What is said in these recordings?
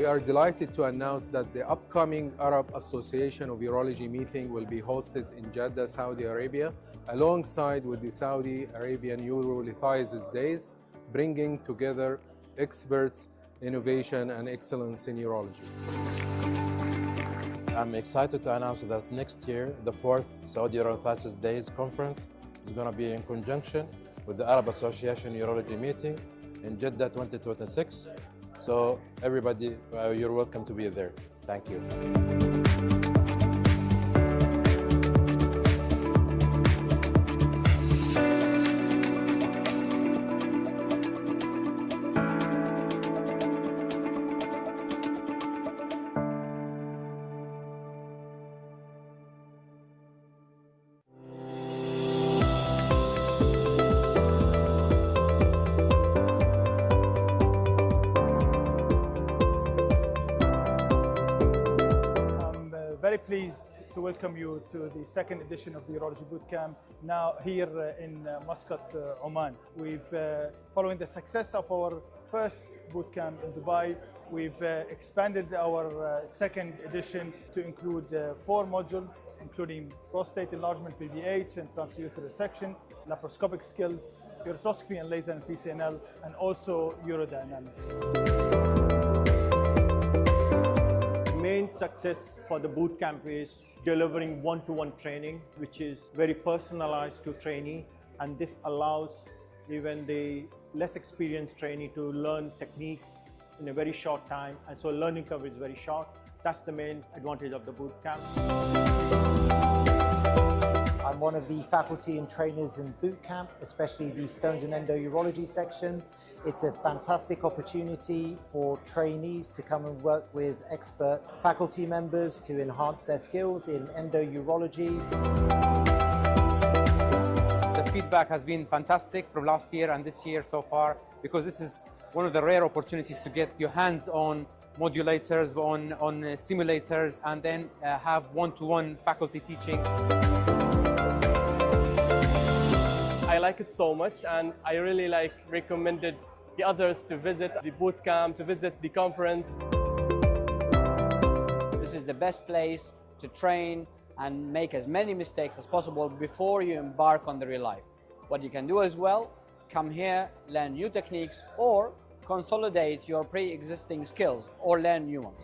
We are delighted to announce that the upcoming Arab Association of Urology meeting will be hosted in Jeddah, Saudi Arabia, alongside with the Saudi Arabian Urolithiasis Days, bringing together experts, innovation, and excellence in urology. I'm excited to announce that next year, the 4th Saudi Urolithiasis Days conference is going to be in conjunction with the Arab Association Urology meeting in Jeddah 2026. So everybody, you're welcome to be there. Thank you. Very pleased to welcome you to the second edition of the Urology Bootcamp, now here in Muscat, Oman. We've, following the success of our first bootcamp in Dubai, we've expanded our second edition to include 4 modules, including prostate enlargement, PBH, and transurethral resection, laparoscopic skills, urethrostomy and laser and PCNL, and also urodynamics. Main success for the bootcamp is delivering one-to-one training, which is very personalized to trainee, and this allows even the less experienced trainee to learn techniques in a very short time, and so learning curve is very short. That's the main advantage of the bootcamp. I'm one of the faculty and trainers in bootcamp, especially the Stones and Endourology section. It's a fantastic opportunity for trainees to come and work with expert faculty members to enhance their skills in endourology. The feedback has been fantastic from last year and this year so far, because this is one of the rare opportunities to get your hands on modulators, on simulators, and then have one-to-one faculty teaching. I like it so much, and I really recommended the others to visit the bootcamp, to visit the conference. This is the best place to train and make as many mistakes as possible before you embark on the real life. What you can do as well, come here, learn new techniques, or consolidate your pre-existing skills or learn new ones.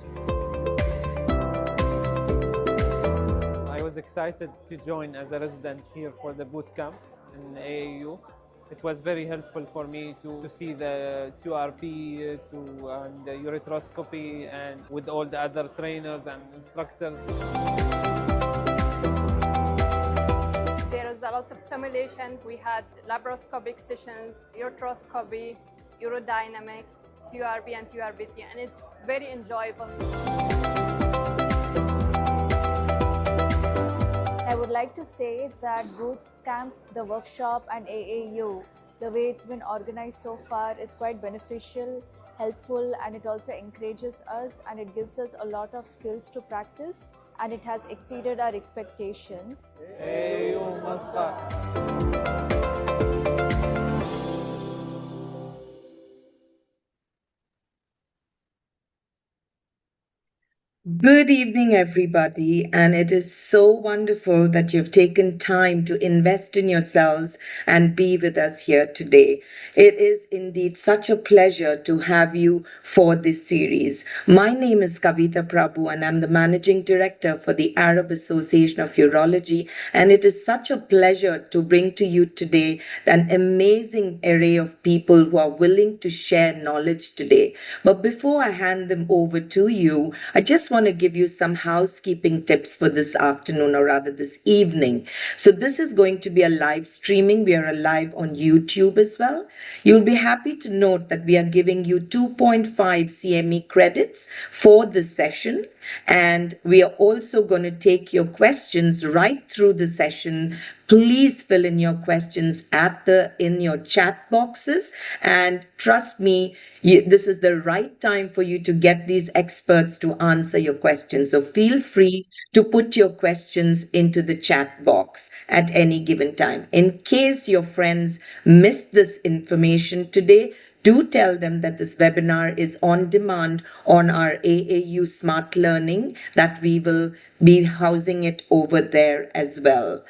I was excited to join as a resident here for the bootcamp in AAU. It was very helpful for me to see the 2RP and the urethrostomy, and with all the other trainers and instructors. There was a lot of simulation. We had laparoscopic sessions, urethrostomy, urodynamic, 2RB and 2RBT, and it's very enjoyable. I would like to say that boot camp, the workshop, and AAU, the way it's been organized so far is quite beneficial, helpful, and it also encourages us and it gives us a lot of skills to practice, and it has exceeded our expectations. AAU Muscat. Good evening, everybody, and it is so wonderful that you've taken time to invest in yourselves and be with us here today. It is indeed such a pleasure to have you for this series. My name is Kavita Prabhu, and I'm the Managing Director for the Arab Association of Urology, and it is such a pleasure to bring to you today an amazing array of people who are willing to share knowledge today. But before I hand them over to you, I just want to give you some housekeeping tips for this afternoon, or rather this evening. So this is going to be a live streaming. We are live on YouTube as well. You'll be happy to note that we are giving you 2.5 CME credits for this session. And we are also going to take your questions right through the session. Please fill in your questions in your chat boxes, and trust me, this is the right time for you to get these experts to answer your questions. So feel free to put your questions into the chat box at any given time. In case your friends missed this information today, do tell them that this webinar is on demand on our AAU Smart Learning, that we will be housing it over there as well.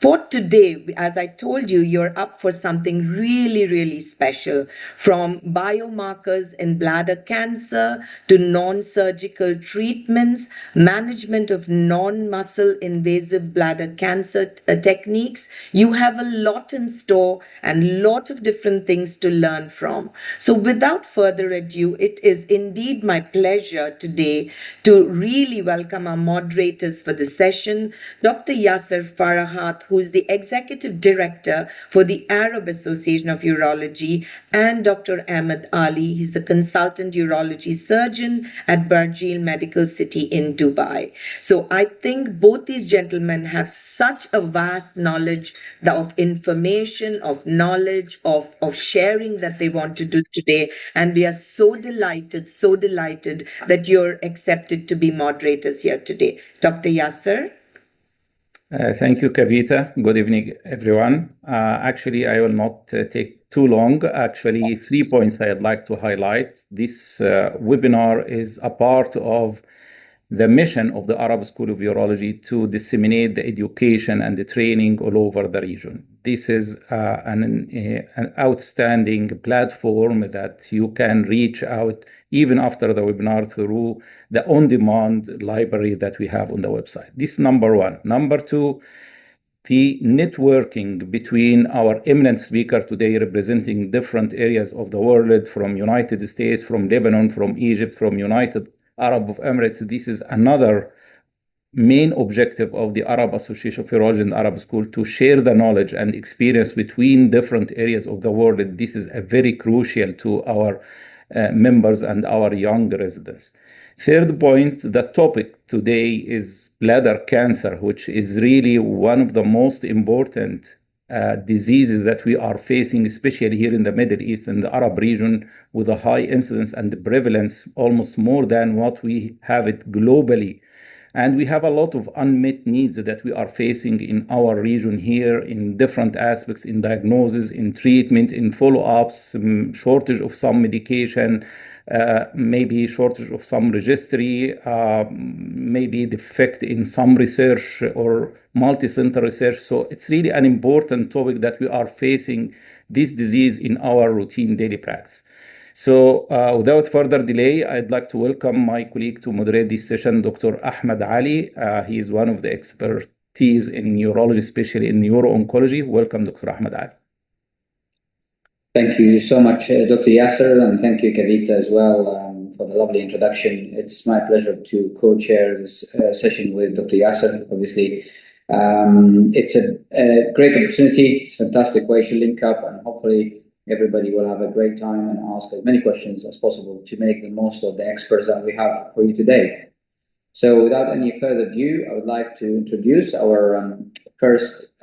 For today, as I told you, you're up for something really, really special, from biomarkers in bladder cancer to non-surgical treatments, management of non-muscle invasive bladder cancer techniques. You have a lot in store and lot of different things to learn from. So without further ado, it is indeed my pleasure today to really welcome our moderators for the session, Dr. Yasser Farahat, who is the Executive Director for the Arab Association of Urology, and Dr. Ahmed Ali. He's the Consultant Urology Surgeon at Barjeel Medical City in Dubai. So I think both these gentlemen have such a vast knowledge of information, of knowledge, of sharing that they want to do today. And we are so delighted that you're accepted to be moderators here today. Dr. Yasser? Thank you, Kavita. Good evening, everyone. Actually, I will not take too long. Actually, 3 points I'd like to highlight. This webinar is a part of the mission of the Arab School of Urology to disseminate the education and the training all over the region. This is an outstanding platform that you can reach out even after the webinar through the on-demand library that we have on the website. This is number one. Number two, the networking between our eminent speaker today representing different areas of the world, from United States, from Lebanon, from Egypt, from United Arab Emirates. This is another main objective of the Arab Association of Urology and Arab School, to share the knowledge and experience between different areas of the world. This is a very crucial to our members and our young residents. Third point, the topic today is bladder cancer, which is really one of the most important diseases that we are facing, especially here in the Middle East and the Arab region, with a high incidence and prevalence, almost more than what we have it globally. And we have a lot of unmet needs that we are facing in our region here in different aspects, in diagnosis, in treatment, in follow-ups, shortage of some medication, maybe shortage of some registry, maybe defect in some research or multi-center research. So it's really an important topic that we are facing this disease in our routine daily practice. So without further delay, I'd like to welcome my colleague to moderate this session, Dr. Ahmed Ali. He is one of the expertise in neurology, especially in neuro-oncology. Welcome, Dr. Ahmed Ali. Thank you so much, Dr. Yasser, and thank you, Kavita, as well, for the lovely introduction. It's my pleasure to co-chair this session with Dr. Yasser, obviously. It's a great opportunity. It's a fantastic way to link up, and hopefully everybody will have a great time and ask as many questions as possible to make the most of the experts that we have for you today. So without any further ado, I would like to introduce our first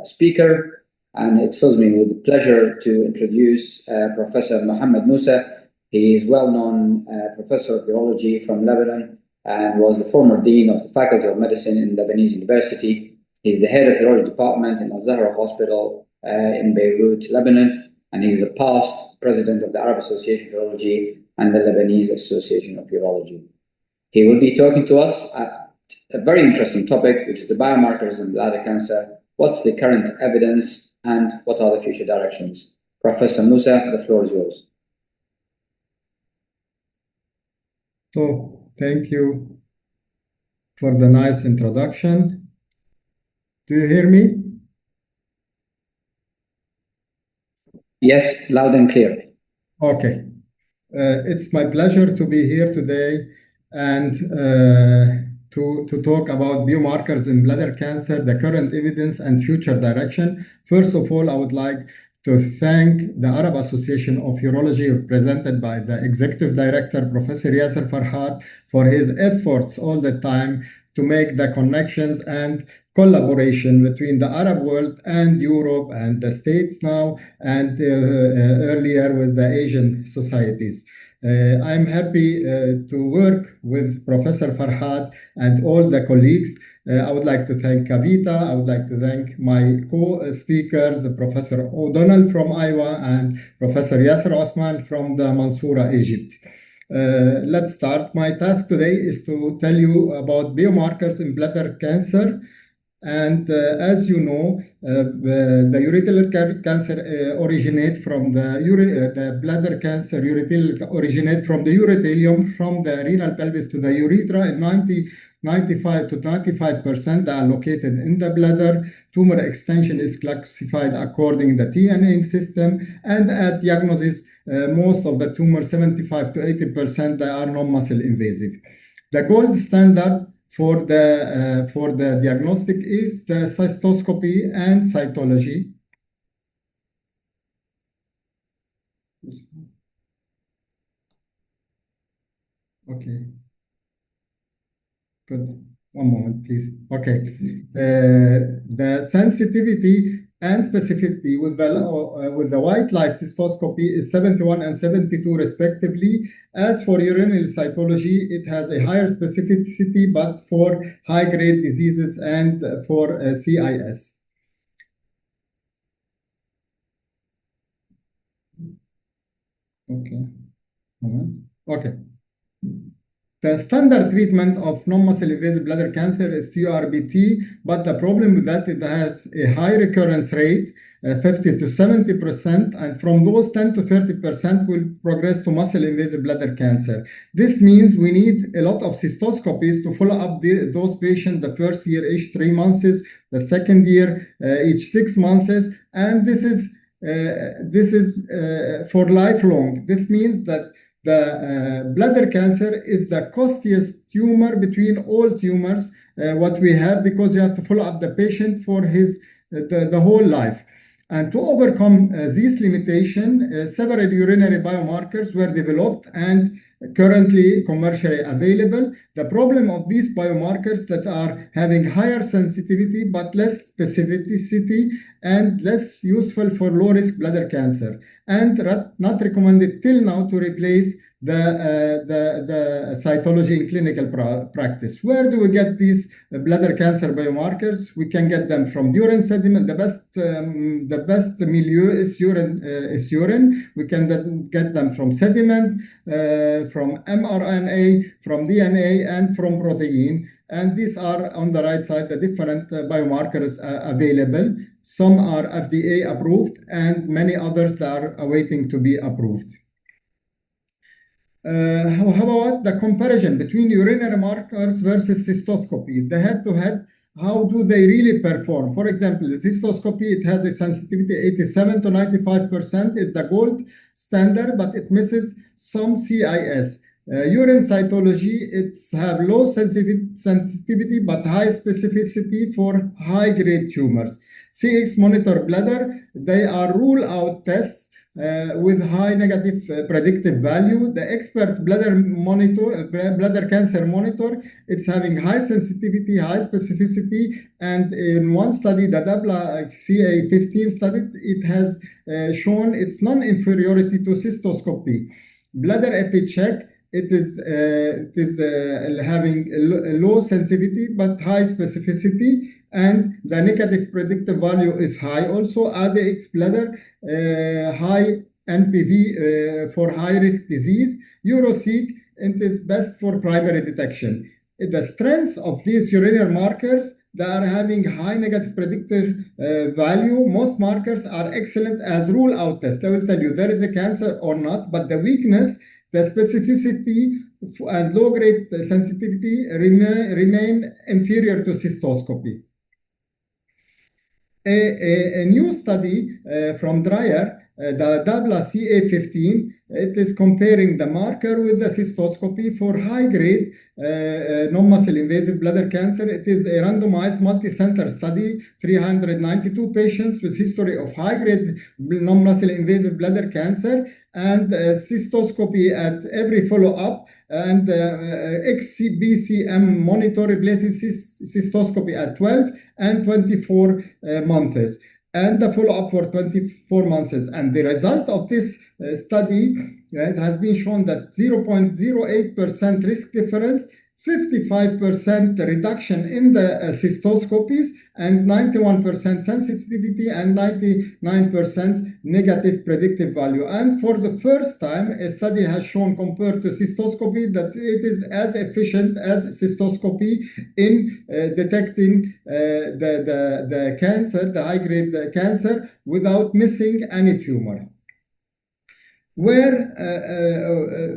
speaker, and it fills me with pleasure to introduce Professor Mohammed Musa. He is well-known professor of urology from Lebanon and was the former dean of the Faculty of Medicine in Lebanese University. He's the head of urology department in Al-Zahra Hospital in Beirut, Lebanon. And he's the past president of the Arab Association of Urology and the Lebanese Association of Urology. He will be talking to us a very interesting topic, which is the biomarkers in bladder cancer. What's the current evidence and what are the future directions? Professor Musa, the floor is yours. So, thank you for the nice introduction. Do you hear me? Yes, loud and clear. Okay. It's my pleasure to be here today and to talk about biomarkers in bladder cancer, the current evidence and future direction. First of all, I would like to thank the Arab Association of Urology, represented by the Executive Director, Professor Yasser Farhat, for his efforts all the time to make the connections and collaboration between the Arab world and Europe and the States now, and earlier with the Asian societies. I'm happy to work with Professor Farhat and all the colleagues I would like to thank Kavita. I would like to thank my co-speakers, Professor O'Donnell from Iowa and Professor Yasser Osman from the Mansoura, Egypt. Let's start. My task today is to tell you about biomarkers in bladder cancer. And as you know, the urothelial cancer originate from the bladder cancer originate from the urothelium, from the renal pelvis to the urethra, and 95 to 95% are located in the bladder. Tumor extension is classified according to the TNA system, and at diagnosis, most of the tumors, 75 to 80%, are non-muscle invasive. The gold standard for the diagnostic is the cystoscopy and cytology. Okay. Good. One moment, please. Okay. The sensitivity and specificity with the white light cystoscopy is 71 and 72 respectively. As for urinary cytology, it has a higher specificity, but for high-grade diseases and for CIS. Okay. Okay. The standard treatment of non-muscle invasive bladder cancer is TURBT, but the problem with that, it has a high recurrence rate, 50 to 70%, and from those 10 to 30% will progress to muscle invasive bladder cancer. This means we need a lot of cystoscopies to follow up those patients the first year, each 3 months, the second year, each 6 months, and this is for lifelong. This means that the bladder cancer is the costliest tumor between all tumors what we have, because you have to follow up the patient for the whole life. And to overcome this limitation, several urinary biomarkers were developed and currently commercially available. The problem of these biomarkers that are having higher sensitivity but less specificity and less useful for low-risk bladder cancer, and not recommended till now to replace the cytology in clinical practice. Where do we get these bladder cancer biomarkers? We can get them from urine sediment. The best milieu is urine. We can get them from sediment, from mRNA, from DNA, and from protein. And these are on the right side, the different biomarkers available. Some are FDA approved, and many others are awaiting to be approved. How about the comparison between urinary markers versus cystoscopy? The head-to-head, how do they really perform? For example, the cystoscopy, it has a sensitivity 87 to 95% is the gold standard, but it misses some CIS. Urine cytology, it's have low sensitivity but high specificity for high-grade tumors. CX monitor bladder, they are rule-out tests with high negative predictive value. The expert bladder cancer monitor, it's having high sensitivity, high specificity, and in one study, the DABLA CA15 study, it has shown its non-inferiority to cystoscopy. Bladder EpiCheck, it is having a low sensitivity but high specificity, and the negative predictive value is high. Also, ADX bladder, high NPV for high-risk disease. EuroSeq, it is best for primary detection. The strengths of these urinary markers, they are having high negative predictive value. Most markers are excellent as rule-out tests. They will tell you there is a cancer or not, but the weakness, the specificity and low-grade sensitivity remain inferior to cystoscopy. A new study from Dreyer, the DABLA CA15, it is comparing the marker with the cystoscopy for high-grade non-muscle invasive bladder cancer. It is a randomized multi-center study, 392 patients with history of high-grade non-muscle invasive bladder cancer, and cystoscopy at every follow-up, and XBCM monitor replacing cystoscopy at 12 and 24 months, and the follow-up for 24 months. And the result of this study, it has been shown that 0.08% risk difference 55% reduction in the cystoscopies, and 91% sensitivity and 99% negative predictive value. And for the first time, a study has shown compared to cystoscopy that it is as efficient as cystoscopy in detecting the cancer, the high-grade cancer, without missing any tumor. Where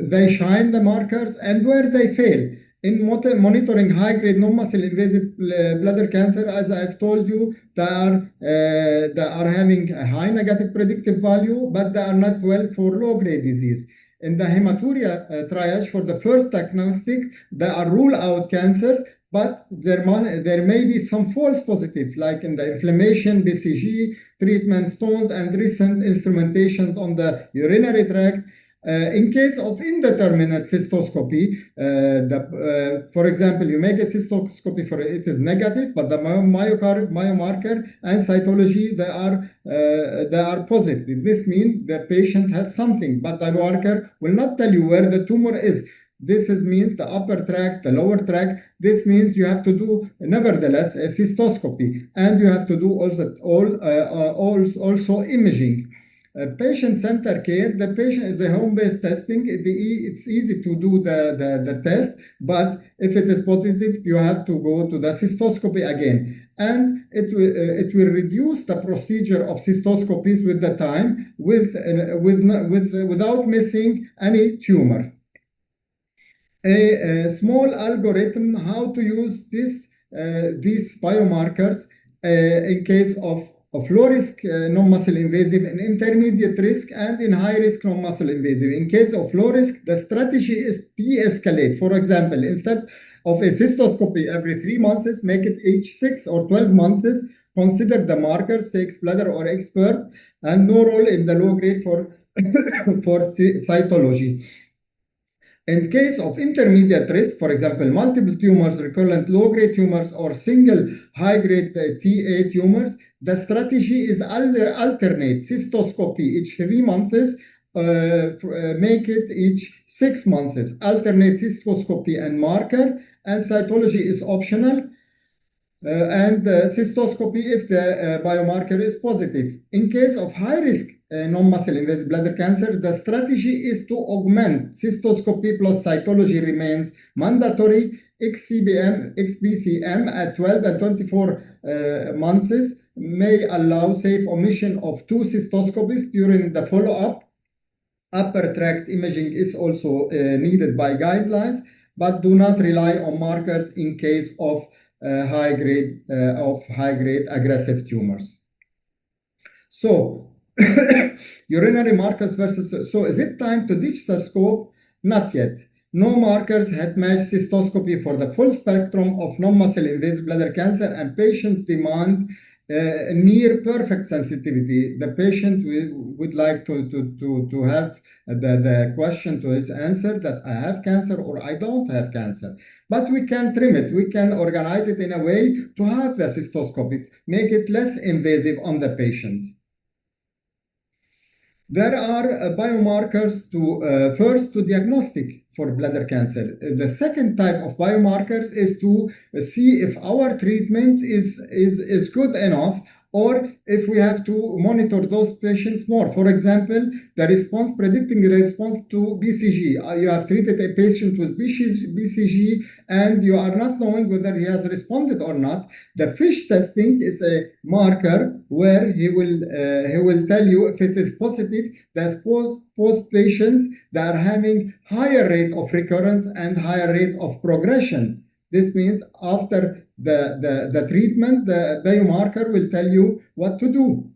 they shine the markers and where they fail. In monitoring high-grade non-muscle invasive bladder cancer, as I've told you, they are having a high negative predictive value, but they are not well for low-grade disease. In the hematuria triage for the first diagnostic, they are rule-out cancers, but there may be some false positive, like in the inflammation, BCG, treatment stones, and recent instrumentations on the urinary tract. In case of indeterminate cystoscopy, for example, you make a cystoscopy for it is negative, but the biomarker and cytology they are positive. This means the patient has something, but the biomarker will not tell you where the tumor is. This means the upper tract, the lower tract. This means you have to do, nevertheless, a cystoscopy, and you have to do also imaging. Patient-centered care, the patient is a home-based testing. It's easy to do the test, but if it is positive, you have to go to the cystoscopy again. And it will reduce the procedure of cystoscopies with the time, without missing any tumor. A small algorithm how to use these biomarkers in case of low risk non-muscle invasive, and intermediate risk, and in high risk non-muscle invasive. In case of low risk, the strategy is de-escalate. For example, instead of a cystoscopy every 3 months, make it each 6 or 12 months. Consider the markers, say Bladder or expert, and no role in the low grade for cytology. In case of intermediate risk, for example, multiple tumors, recurrent low-grade tumors, or single high-grade TA tumors, the strategy is alternate cystoscopy each 3 months, make it each 6 months. Alternate cystoscopy and marker, and cytology is optional. And cystoscopy if the biomarker is positive. In case of high-risk non-muscle invasive bladder cancer, the strategy is to augment cystoscopy plus cytology remains mandatory. XBCM at 12 and 24 months may allow safe omission of 2 cystoscopies during the follow-up. Upper tract imaging is also needed by guidelines, but do not rely on markers in case of high-grade aggressive tumors. So, urinary markers versus. So, is it time to ditch the scope? Not yet. No markers had matched cystoscopy for the full spectrum of non-muscle invasive bladder cancer, and patients demand near perfect sensitivity. The patient would like to have the question to his answer that I have cancer or I don't have cancer. But we can trim it. We can organize it in a way to have the cystoscopy, make it less invasive on the patient. There are biomarkers first to diagnostic for bladder cancer. The second type of biomarkers is to see if our treatment is good enough, or if we have to monitor those patients more. For example, the response, predicting response to BCG. You have treated a patient with BCG and you are not knowing whether he has responded or not. The FISH testing is a marker where he will tell you if it is positive. That's post patients that are having higher rate of recurrence and higher rate of progression. This means after the treatment, the biomarker will tell you what to do.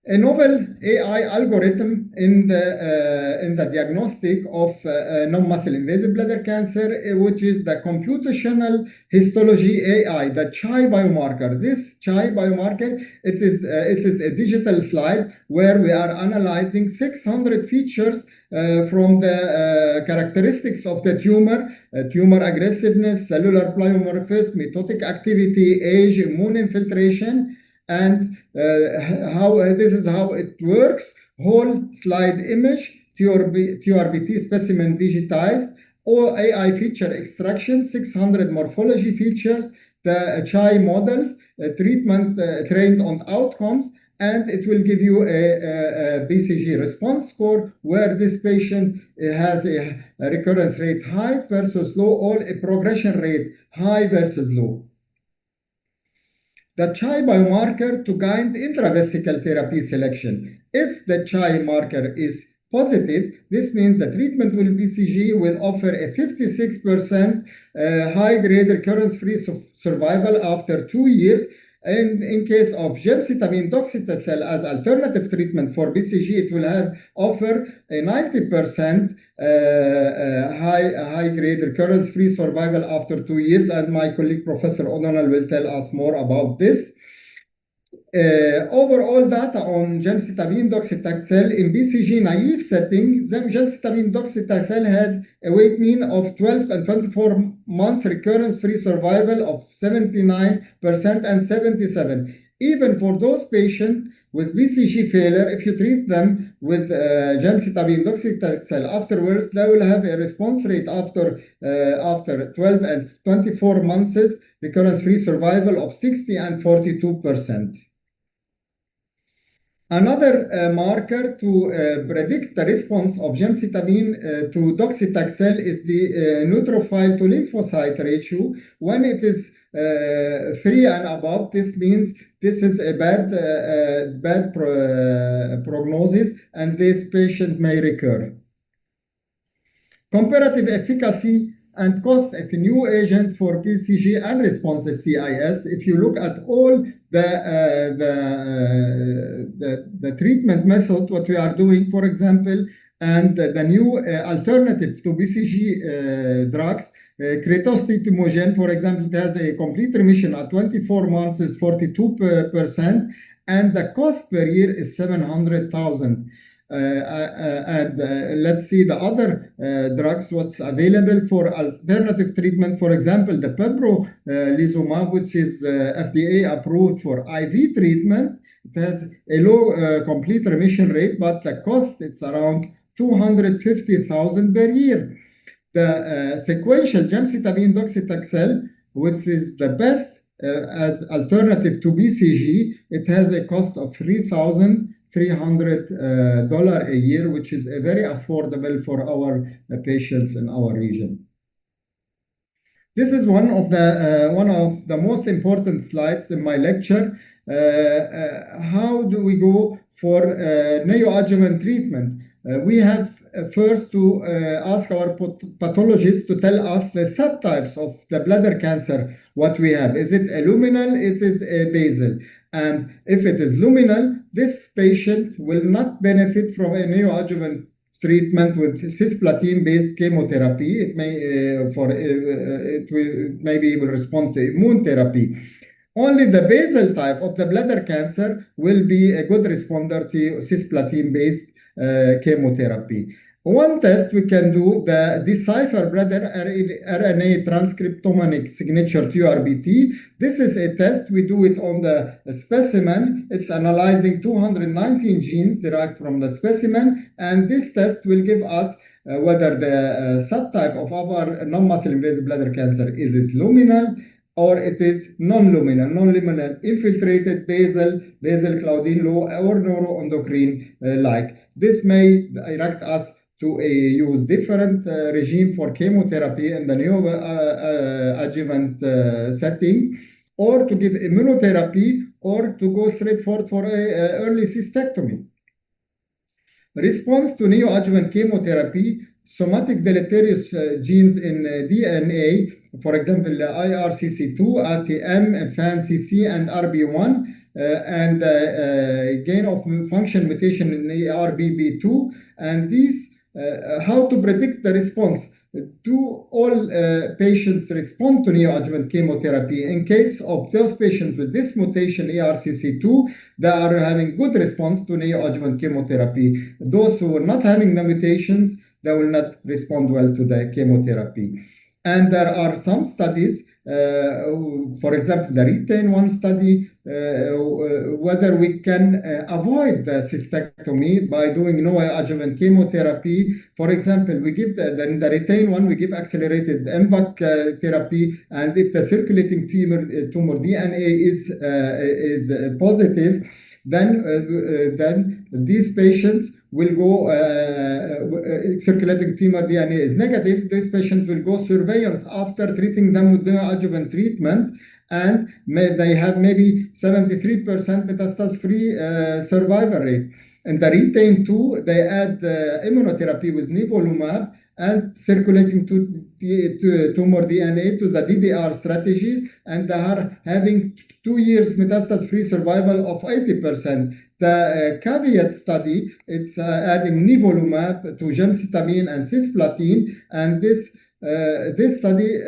A novel AI algorithm in the diagnostic of non-muscle invasive bladder cancer, which is the computational histology AI, the CHI biomarker. This CHI biomarker, it is a digital slide where we are analyzing 600 features from the characteristics of the tumor, tumor aggressiveness, cellular polymorphism, mitotic activity, age, immune infiltration, and this is how it works. Whole slide image, TURBT specimen digitized, all AI feature extraction, 600 morphology features, the CHI models, treatment trained on outcomes, and it will give you a BCG response score where this patient has a recurrence rate high versus low, or a progression rate high versus low. The CHI biomarker to guide intravesical therapy selection. If the CHI marker is positive, this means the treatment with BCG will offer a 56% high-grade recurrence-free survival after 2 years. And in case of gemcitabine docetaxel as alternative treatment for BCG, it will offer a 90% high-grade recurrence-free survival after 2 years. And my colleague Professor O'Donnell will tell us more about this. Overall data on gemcitabine docetaxel in BCG naive setting, gemcitabine docetaxel had a weight mean of 12 and 24 months recurrence-free survival of 79% and 77%. Even for those patients with BCG failure, if you treat them with gemcitabine docetaxel afterwards, they will have a response rate after 12 and 24 months recurrence-free survival of 60 and 42%. Another marker to predict the response of gemcitabine to docetaxel is the neutrophil to lymphocyte ratio. When it is 3 and above, this means this is a bad prognosis, and this patient may recur. Comparative efficacy and cost of new agents for BCG and responsive CIS. If you look at all the treatment method, what we are doing, for example, and the new alternative to BCG drugs, cretostimogene, for example, it has a complete remission at 24 months is 42%, and the cost per year is 700,000. Let's see the other drugs, what's available for alternative treatment. For example, the pembrolizumab, which is FDA approved for IV treatment. It has a low complete remission rate, but the cost, it's around 250,000 per year. The sequential gemcitabine docetaxel, which is the best as alternative to BCG, it has a cost of $3,300 a year, which is very affordable for our patients in our region. This is one of the most important slides in my lecture. How do we go for neoadjuvant treatment? We have first to ask our pathologists to tell us the subtypes of the bladder cancer, what we have. Is it a luminal? It is a basal. And if it is luminal, this patient will not benefit from a neoadjuvant treatment with cisplatin-based chemotherapy. It maybe will respond to immune therapy. Only the basal type of the bladder cancer will be a good responder to cisplatin-based chemotherapy. One test we can do, the Decipher Bladder RNA transcriptomic signature TURBT. This is a test. We do it on the specimen. It's analyzing 219 genes derived from the specimen. And this test will give us whether the subtype of our non-muscle invasive bladder cancer is luminal or it is non-luminal, infiltrated basal Claudin low, or neuroendocrine like. This may direct us to use different regime for chemotherapy in the neoadjuvant setting, or to give immunotherapy, or to go straight forward for early cystectomy. Response to neoadjuvant chemotherapy, somatic deleterious genes in DNA, for example, IRCC2, ATM, FANCC, and RB1, and gain of function mutation in ARBB2, and these how to predict the response. Do all patients respond to neoadjuvant chemotherapy? In case of those patients with this mutation, ARCC2, they are having good response to neoadjuvant chemotherapy. Those who are not having the mutations, they will not respond well to the chemotherapy. And there are some studies, for example, the RETAIN-1 study, whether we can avoid the cystectomy by doing no adjuvant chemotherapy. For example, we give the RETAIN-1, we give accelerated MVAC therapy, and if the circulating tumor DNA is positive, then these patients will go, circulating tumor DNA is negative, these patients will go surveillance after treating them with the adjuvant treatment, and they have maybe 73% metastasis-free survival rate. In the RETAIN-2, they add immunotherapy with nivolumab and circulating tumor DNA to the DDR strategies, and they are having 2 years metastasis-free survival of 80%. The caveat study, it's adding nivolumab to gemcitabine and cisplatin, and this study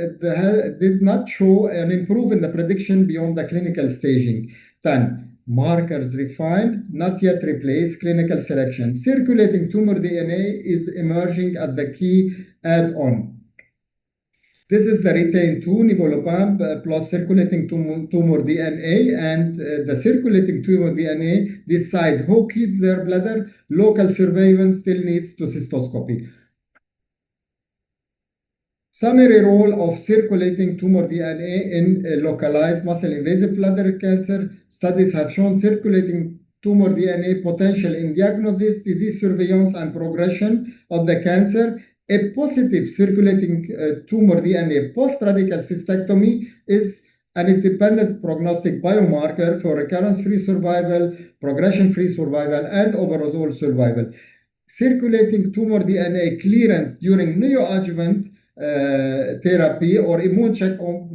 did not show an improvement in the prediction beyond the clinical staging. Then, markers refined, not yet replaced, clinical selection. Circulating tumor DNA is emerging as the key add-on. This is the RETAIN-2 nivolumab plus circulating tumor DNA, and the circulating tumor DNA decide who keeps their bladder. Local surveillance still needs to cystoscopy. Summary role of circulating tumor DNA in localized muscle invasive bladder cancer. Studies have shown circulating tumor DNA potential in diagnosis, disease surveillance, and progression of the cancer. A positive circulating tumor DNA post-radical cystectomy is an independent prognostic biomarker for recurrence-free survival, progression-free survival, and overall survival. Circulating tumor DNA clearance during neoadjuvant therapy or immune checkpoint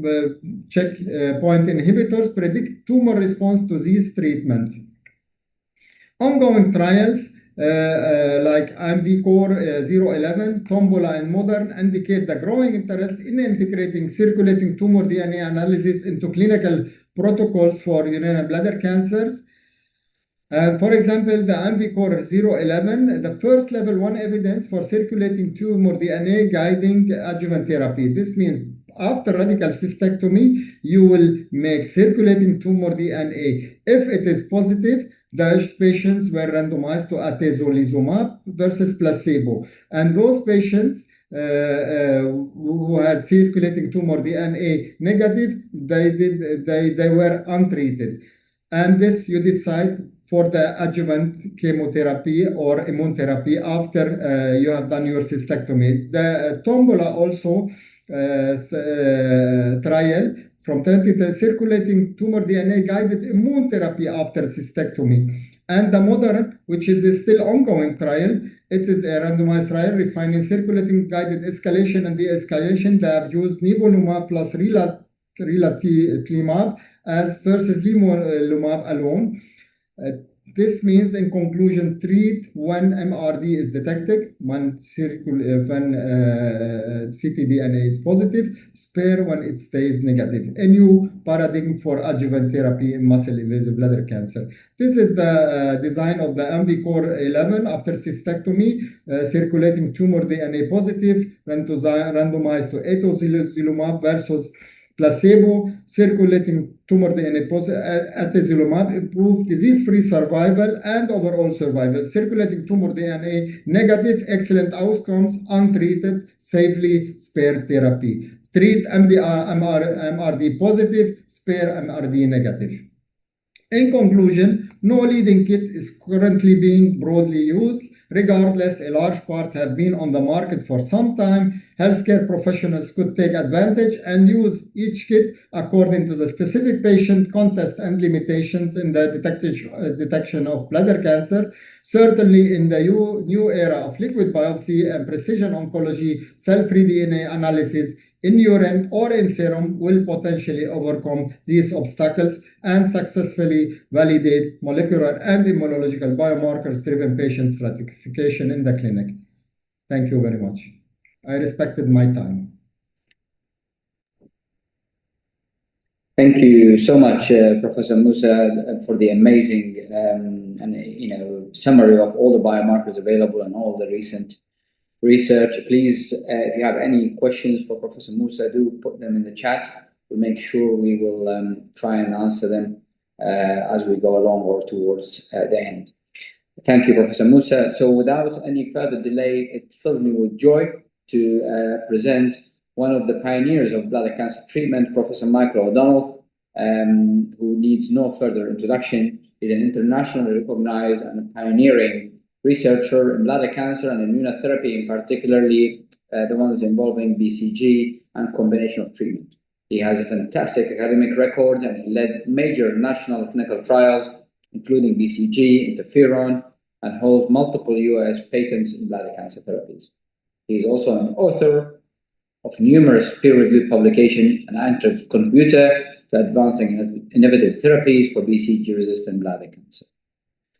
inhibitors predict tumor response to these treatments. Ongoing trials like IMVCore 011, Tombola, and Modern indicate the growing interest in integrating circulating tumor DNA analysis into clinical protocols for urinary bladder cancers. For example, the IMVCore 011, the first level 1 evidence for circulating tumor DNA guiding adjuvant therapy. This means after radical cystectomy, you will make circulating tumor DNA. If it is positive, the patients were randomized to atezolizumab versus placebo. And those patients who had circulating tumor DNA negative, they were untreated. And this you decide for the adjuvant chemotherapy or immunotherapy after you have done your cystectomy. The Tombola also trial from 30 circulating tumor DNA guided immune therapy after cystectomy. And the Modern, which is still ongoing trial, it is a randomized trial refining circulating guided escalation and de-escalation. They have used nivolumab plus relatlimab as versus nivolumab alone. This means, in conclusion, treat when MRD is detected, when ctDNA is positive, spare when it stays negative. A new paradigm for adjuvant therapy in muscle invasive bladder cancer. This is the design of the IMVCore 11 after cystectomy, circulating tumor DNA positive, randomized to atezolizumab versus placebo. Circulating tumor DNA positive, atezolizumab improved disease-free survival and overall survival. Circulating tumor DNA negative, excellent outcomes. Untreated, safely, spare therapy. Treat MRD positive, spare MRD negative. In conclusion, no leading kit is currently being broadly used. Regardless, a large part have been on the market for some time. Healthcare professionals could take advantage and use each kit according to the specific patient context and limitations in the detection of bladder cancer. Certainly in the new era of liquid biopsy and precision oncology, cell-free DNA analysis in urine or in serum will potentially overcome these obstacles and successfully validate molecular and immunological biomarkers-driven patient stratification in the clinic. Thank you very much. I respected my time. Thank you so much, Professor Musa, for the amazing summary of all the biomarkers available and all the recent research. Please, if you have any questions for Professor Musa, do put them in the chat. We'll make sure we will try and answer them as we go along or towards the end. Thank you, Professor Musa. So without any further delay, it fills me with joy to present one of the pioneers of bladder cancer treatment, Professor Michael O'Donnell, who needs no further introduction. He's an internationally recognized and pioneering researcher in bladder cancer and immunotherapy, in particularly the ones involving BCG and combination of treatment. He has a fantastic academic record and he led major national clinical trials, including BCG, interferon, and holds multiple US patents in bladder cancer therapies. He is also an author of numerous peer-reviewed publications and active contributor to advancing innovative therapies for BCG-resistant bladder cancer.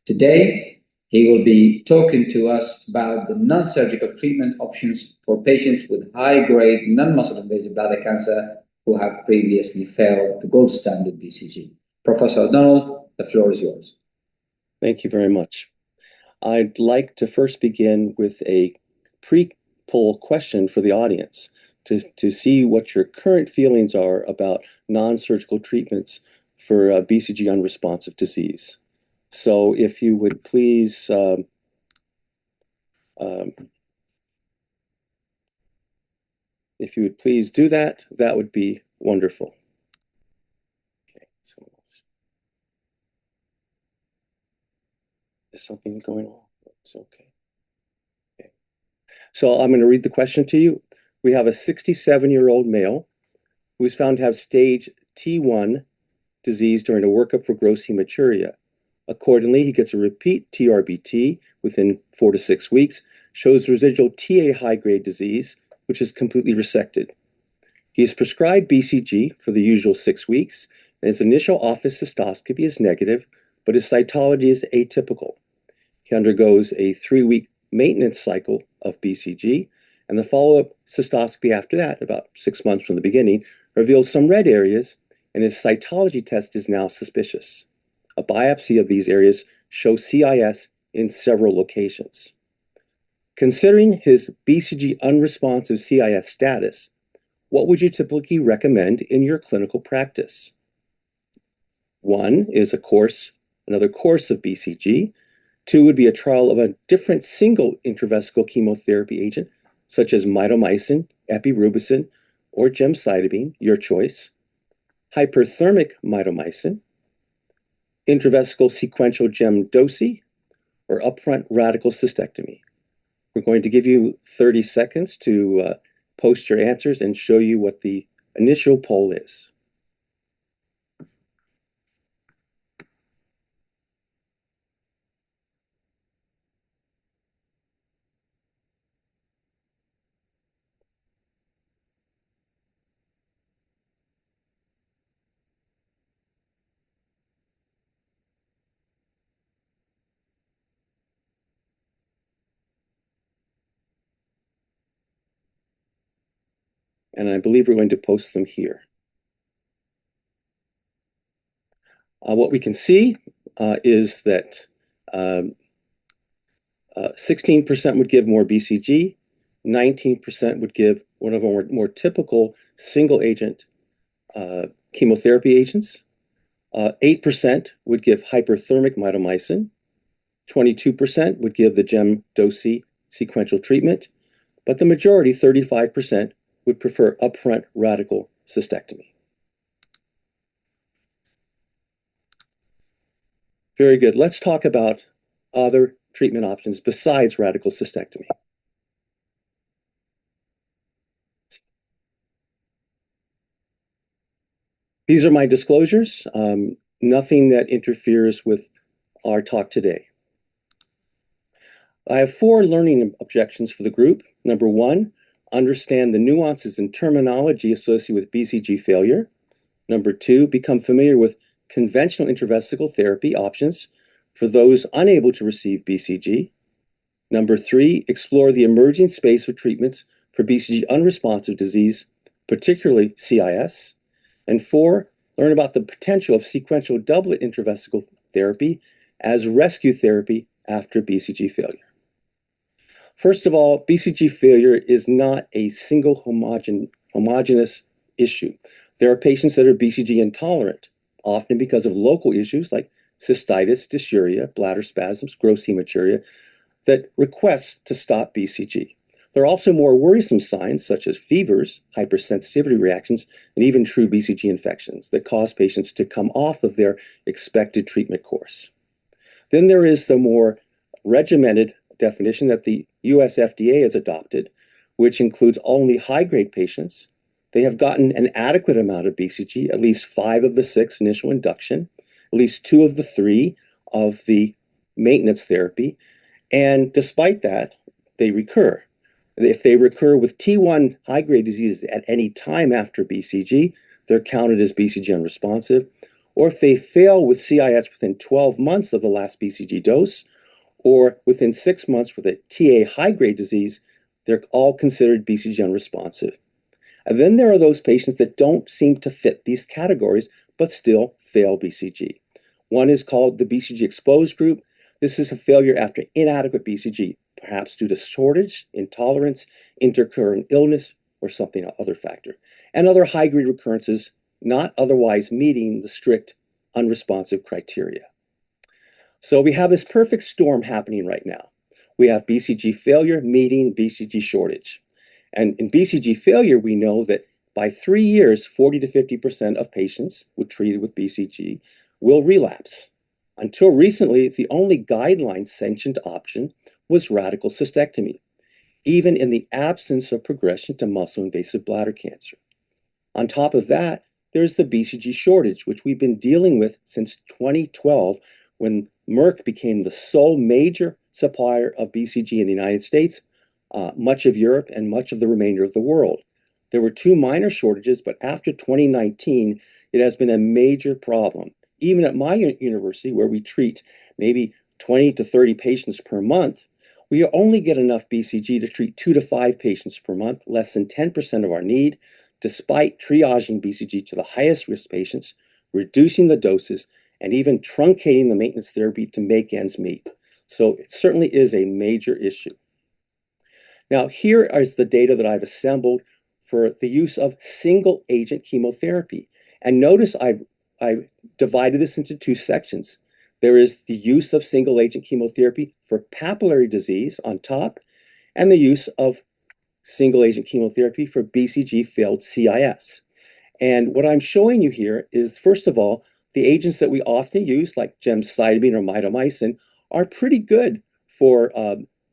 Today, he will be talking to us about the non-surgical treatment options for patients with high-grade non-muscle invasive bladder cancer who have previously failed the gold standard BCG. Professor O'Donnell, the floor is yours. Thank you very much. I'd like to first begin with a pre-poll question for the audience to see what your current feelings are about non-surgical treatments for BCG unresponsive disease. So if you would please do that, that would be wonderful. Okay, someone else. Is something going on? It's okay. Okay. So I'm going to read the question to you. We have a 67-year-old male who was found to have stage T1 disease during a workup for gross hematuria. Accordingly, he gets a repeat TRBT within 4 to 6 weeks, shows residual TA high-grade disease, which is completely resected. He is prescribed BCG for the usual 6 weeks, and his initial office cystoscopy is negative, but his cytology is atypical. He undergoes a 3-week maintenance cycle of BCG, and the follow-up cystoscopy after that, about 6 months from the beginning, reveals some red areas, and his cytology test is now suspicious. A biopsy of these areas shows CIS in several locations. Considering his BCG unresponsive CIS status, what would you typically recommend in your clinical practice? One is another course of BCG. 2 would be a trial of a different single intravesical chemotherapy agent, such as mitomycin, epirubicin, or gemcitabine, your choice. Hyperthermic mitomycin, intravesical sequential gemdosi, or upfront radical cystectomy. We're going to give you 30 seconds to post your answers and show you what the initial poll is. And I believe we're going to post them here. What we can see is that 16% would give more BCG, 19% would give one of our more typical single-agent chemotherapy agents, 8% would give hyperthermic mitomycin, 22% would give the gemdosi sequential treatment, but the majority, 35%, would prefer upfront radical cystectomy. Very good. Let's talk about other treatment options besides radical cystectomy. These are my disclosures. Nothing that interferes with our talk today. I have 4 learning objections for the group. Number 1, understand the nuances and terminology associated with BCG failure. Number 2, become familiar with conventional intravesical therapy options for those unable to receive BCG. Number 3, explore the emerging space of treatments for BCG unresponsive disease, particularly CIS. And 4, learn about the potential of sequential doublet intravesical therapy as rescue therapy after BCG failure. First of all, BCG failure is not a single homogeneous issue. There are patients that are BCG intolerant, often because of local issues like cystitis, dysuria, bladder spasms, gross hematuria, that request to stop BCG. There are also more worrisome signs such as fevers, hypersensitivity reactions, and even true BCG infections that cause patients to come off of their expected treatment course. Then there is the more regimented definition that the US FDA has adopted, which includes only high-grade patients. They have gotten an adequate amount of BCG, at least 5 of the 6 initial induction, at least 2 of the 3 of the maintenance therapy, and despite that, they recur. If they recur with T1 high-grade disease at any time after BCG, they're counted as BCG unresponsive. Or if they fail with CIS within 12 months of the last BCG dose, or within 6 months with a TA high-grade disease, they're all considered BCG unresponsive. And then there are those patients that don't seem to fit these categories, but still fail BCG. One is called the BCG exposed group. This is a failure after inadequate BCG, perhaps due to shortage, intolerance, intercurrent illness, or something other factor. And other high-grade recurrences not otherwise meeting the strict unresponsive criteria. So we have this perfect storm happening right now. We have BCG failure meeting BCG shortage. And in BCG failure, we know that by 3 years, 40 to 50% of patients who treated with BCG will relapse. Until recently, the only guideline-sanctioned option was radical cystectomy, even in the absence of progression to muscle-invasive bladder cancer. On top of that, there's the BCG shortage, which we've been dealing with since 2012, when Merck became the sole major supplier of BCG in the United States, much of Europe, and much of the remainder of the world. There were 2 minor shortages, but after 2019, it has been a major problem. Even at my university, where we treat maybe 20 to 30 patients per month, we only get enough BCG to treat 2 to 5 patients per month, less than 10% of our need, despite triaging BCG to the highest risk patients, reducing the doses, and even truncating the maintenance therapy to make ends meet. So it certainly is a major issue. Now, here is the data that I've assembled for the use of single agent chemotherapy. And notice I've divided this into 2 sections. There is the use of single agent chemotherapy for papillary disease on top, and the use of single agent chemotherapy for BCG failed CIS. And what I'm showing you here is, first of all, the agents that we often use, like gemcitabine or mitomycin, are pretty good for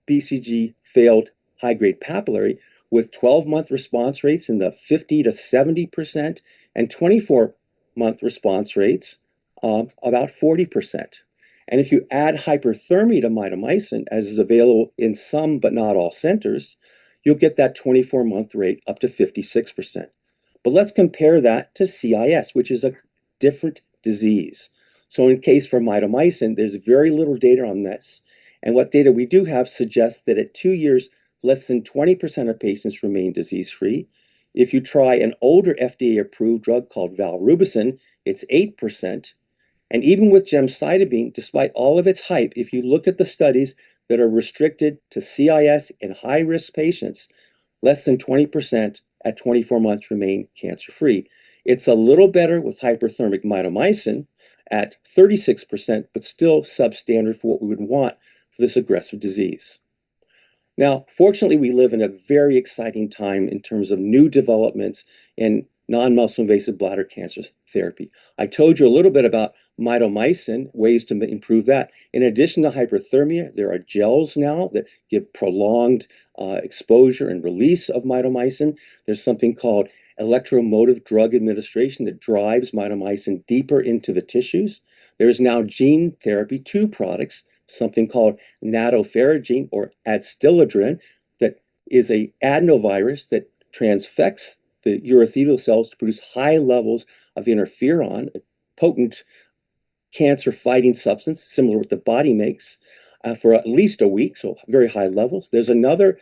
BCG failed high-grade papillary, with 12-month response rates in the 50 to 70% and 24-month response rates about 40%. And if you add hyperthermia to mitomycin, as is available in some but not all centers, you'll get that 24-month rate up to 56%. But let's compare that to CIS, which is a different disease. So in case for mitomycin, there's very little data on this. And what data we do have suggests that at 2 years, less than 20% of patients remain disease-free. If you try an older FDA-approved drug called valrubicin, it's 8%. And even with gemcitabine, despite all of its hype, if you look at the studies that are restricted to CIS in high-risk patients, less than 20% at 24 months remain cancer-free. It's a little better with hyperthermic mitomycin at 36%, but still substandard for what we would want for this aggressive disease. Now, fortunately, we live in a very exciting time in terms of new developments in non-muscle invasive bladder cancer therapy. I told you a little bit about mitomycin, ways to improve that. In addition to hyperthermia, there are gels now that give prolonged exposure and release of mitomycin. There's something called electromotive drug administration that drives mitomycin deeper into the tissues. There's now gene therapy, 2 products, something called nadofaragene or adstiladrin, that is an adenovirus that transfects the urothelial cells to produce high levels of interferon, a potent cancer-fighting substance, similar to what the body makes, for at least a week, so very high levels. There's another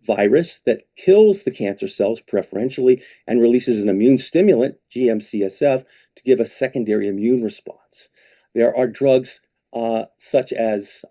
virus that kills the cancer cells preferentially and releases an immune stimulant, GM-CSF, to give a secondary immune response. There are drugs such as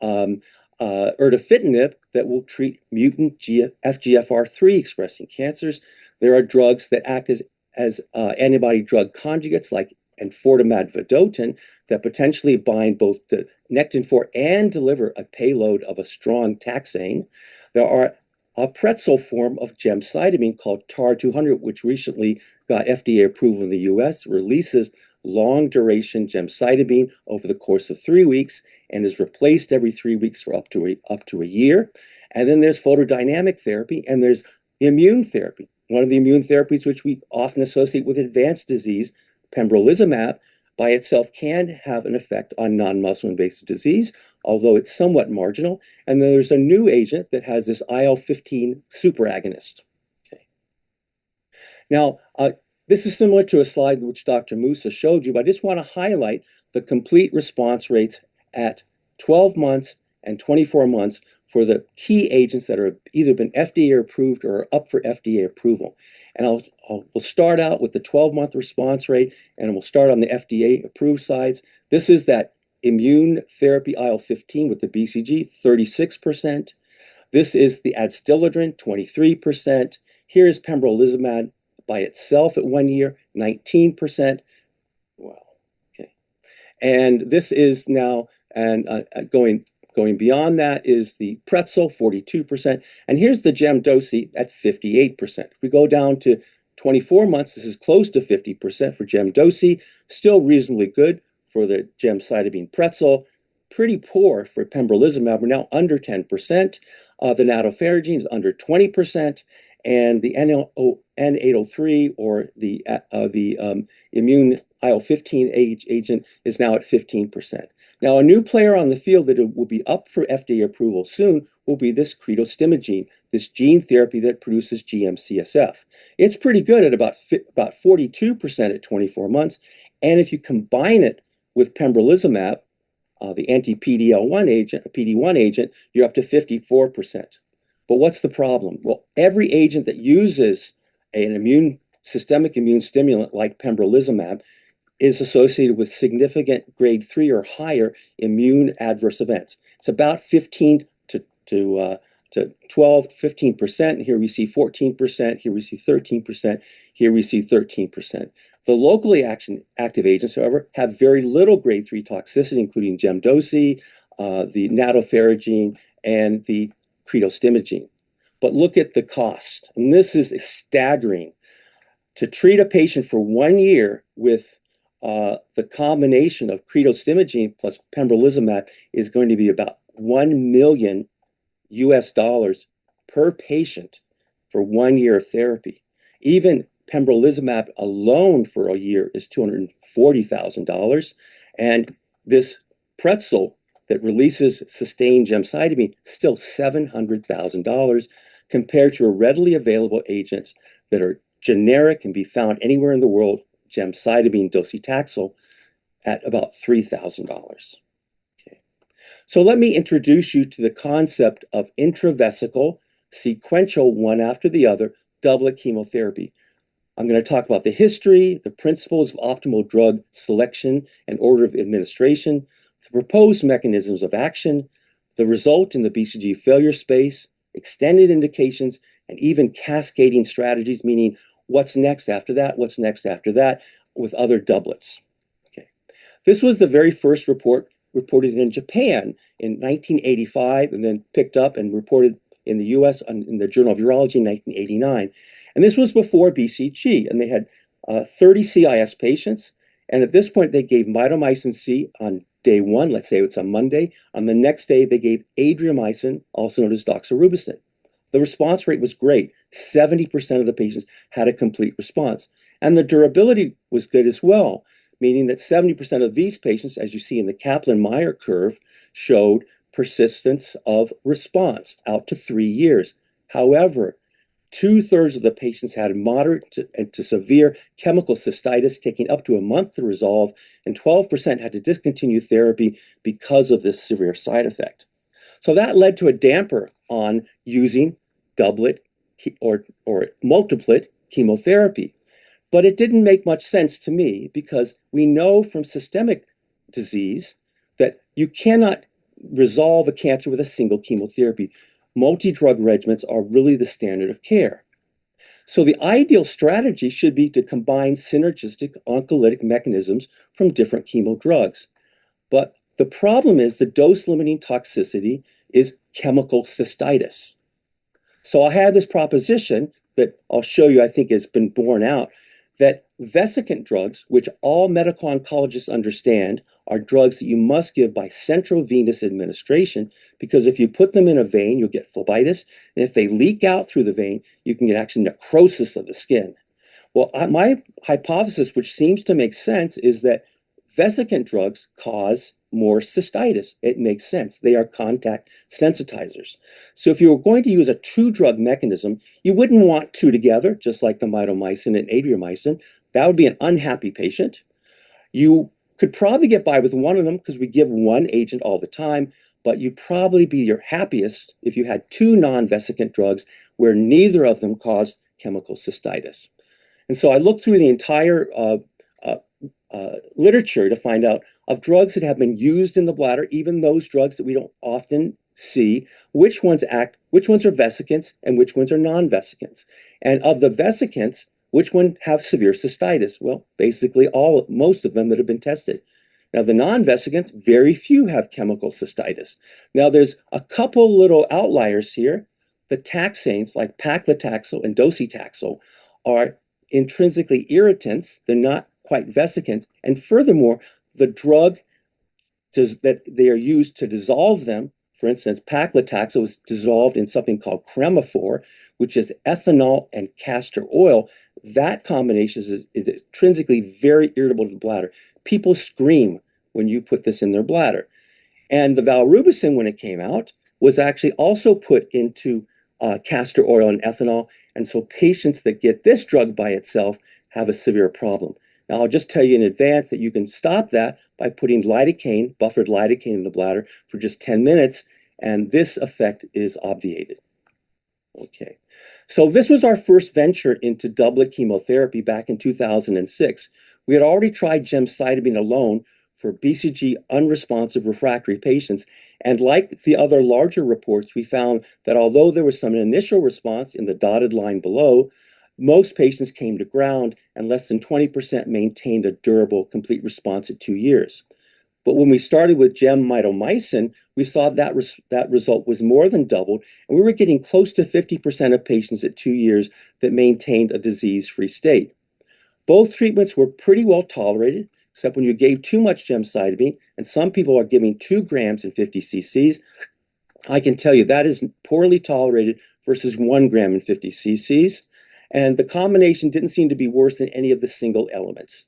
erdafitinib that will treat mutant FGFR3 expressing cancers. There are drugs that act as antibody drug conjugates like enfortumab vedotin that potentially bind both the Nectin-4 and deliver a payload of a strong taxane. There are a pretzel form of gemcitabine called TAR-200, which recently got FDA approval in the US, releases long-duration gemcitabine over the course of 3 weeks and is replaced every 3 weeks for up to a year. And then there's photodynamic therapy and there's immune therapy. One of the immune therapies which we often associate with advanced disease, pembrolizumab, by itself can have an effect on non-muscle invasive disease, although it's somewhat marginal. And then there's a new agent that has this IL-15 superagonist. Okay. Now, this is similar to a slide which Dr. Musa showed you, but I just want to highlight the complete response rates at 12 months and 24 months for the key agents that are either been FDA approved or are up for FDA approval. And we'll start out with the 12-month response rate, and we'll start on the FDA approved sides. This is that immune therapy IL-15 with the BCG, 36%. This is the Adstiladrin, 23%. Here's pembrolizumab by itself at 1 year, 19%. Wow, okay. And this is now, and going beyond that is the pretzel, 42%. And here's the gemdosi at 58%. If we go down to 24 months, this is close to 50% for gemdosi, still reasonably good for the gemcitabine pretzel, pretty poor for pembrolizumab. We're now under 10%. The nadofaragene is under 20%, and the N803 or the immune IL-15 agent is now at 15%. Now, a new player on the field that will be up for FDA approval soon will be this cretostimogene, this gene therapy that produces GM-CSF. It's pretty good at about 42% at 24 months, and if you combine it with pembrolizumab, the anti-PD-L1 agent, PD-1 agent, you're up to 54%. But what's the problem? Well, every agent that uses an systemic immune stimulant like pembrolizumab is associated with significant grade 3 or higher immune adverse events. It's about 15 to 12, 15%. Here we see 14%. Here we see 13%. Here we see 13%. The locally active agents, however, have very little grade 3 toxicity, including gemdosi, the nadofaragene, and the cretostimogene. But look at the cost, and this is staggering. To treat a patient for 1 year with the combination of cretostimogene plus pembrolizumab is going to be about $1 million per patient for 1 year of therapy. Even pembrolizumab alone for a year is $240,000. And this pretzel that releases sustained gemcitabine, still $700,000 compared to readily available agents that are generic and be found anywhere in the world, gemcitabine docetaxel, at about $3,000. Okay. So let me introduce you to the concept of intravesical, sequential, one after the other, doublet chemotherapy. I'm going to talk about the history, the principles of optimal drug selection and order of administration, the proposed mechanisms of action, the result in the BCG failure space, extended indications, and even cascading strategies, meaning what's next after that, what's next after that, with other doublets. Okay. This was the very first report reported in Japan in 1985 and then picked up and reported in the US in the Journal of Urology in 1989. And this was before BCG, and they had 30 CIS patients. And at this point, they gave mitomycin C on day 1, let's say it's a Monday. On the next day, they gave adriamycin, also known as doxorubicin. The response rate was great. 70% of the patients had a complete response. And the durability was good as well, meaning that 70% of these patients, as you see in the Kaplan-Meier curve, showed persistence of response out to 3 years. However, 2/3 of the patients had moderate to severe chemical cystitis, taking up to a month to resolve, and 12% had to discontinue therapy because of this severe side effect. So that led to a damper on using doublet or multiplet chemotherapy. But it didn't make much sense to me because we know from systemic disease that you cannot resolve a cancer with a single chemotherapy. Multi-drug regimens are really the standard of care. So the ideal strategy should be to combine synergistic oncolytic mechanisms from different chemo drugs. But the problem is the dose-limiting toxicity is chemical cystitis. So I had this proposition that I'll show you, I think has been borne out, that vesicant drugs, which all medical oncologists understand, are drugs that you must give by central venous administration, because if you put them in a vein, you'll get phlebitis, and if they leak out through the vein, you can get actually necrosis of the skin. Well, my hypothesis, which seems to make sense, is that vesicant drugs cause more cystitis. It makes sense. They are contact sensitizers. So if you were going to use a two-drug mechanism, you wouldn't want two together, just like the mitomycin and adriamycin. That would be an unhappy patient. You could probably get by with one of them because we give one agent all the time, but you'd probably be your happiest if you had two non-vesicant drugs where neither of them caused chemical cystitis. And so I looked through the entire literature to find out of drugs that have been used in the bladder, even those drugs that we don't often see, which ones are vesicants and which ones are non-vesicants. And of the vesicants, which one have severe cystitis? Well, basically most of them that have been tested. Now, the non-vesicants, very few have chemical cystitis. Now, there's a couple little outliers here. The taxanes, like paclitaxel and docetaxel, are intrinsically irritants. They're not quite vesicants. And furthermore, the drug that they are used to dissolve them, for instance, paclitaxel is dissolved in something called cremophor, which is ethanol and castor oil. That combination is intrinsically very irritable to the bladder. People scream when you put this in their bladder. And the valrubicin, when it came out, was actually also put into castor oil and ethanol. And so patients that get this drug by itself have a severe problem. Now, I'll just tell you in advance that you can stop that by putting lidocaine, buffered lidocaine in the bladder for just 10 minutes, and this effect is obviated. Okay, so this was our first venture into doublet chemotherapy back in 2006. We had already tried gemcitabine alone for BCG unresponsive refractory patients, and like the other larger reports, we found that although there was some initial response in the dotted line below, most patients came to ground and less than 20% maintained a durable complete response at 2 years. But when we started with gem-mitomycin, we saw that result was more than doubled, and we were getting close to 50% of patients at 2 years that maintained a disease-free state. Both treatments were pretty well tolerated, except when you gave too much gemcitabine, and some people are giving 2 grams in 50 cc's. I can tell you that is poorly tolerated versus 1 gram in 50 cc's. And the combination didn't seem to be worse than any of the single elements.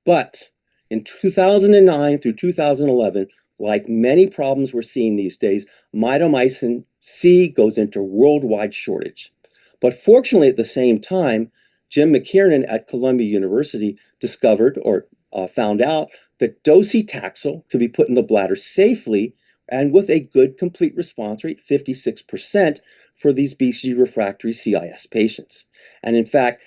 But in 2009 through 2011, like many problems we're seeing these days, mitomycin C goes into worldwide shortage. But fortunately, at the same time, Jim McKiernan at Columbia University discovered or found out that docetaxel could be put in the bladder safely and with a good complete response rate, 56%, for these BCG refractory CIS patients. And in fact,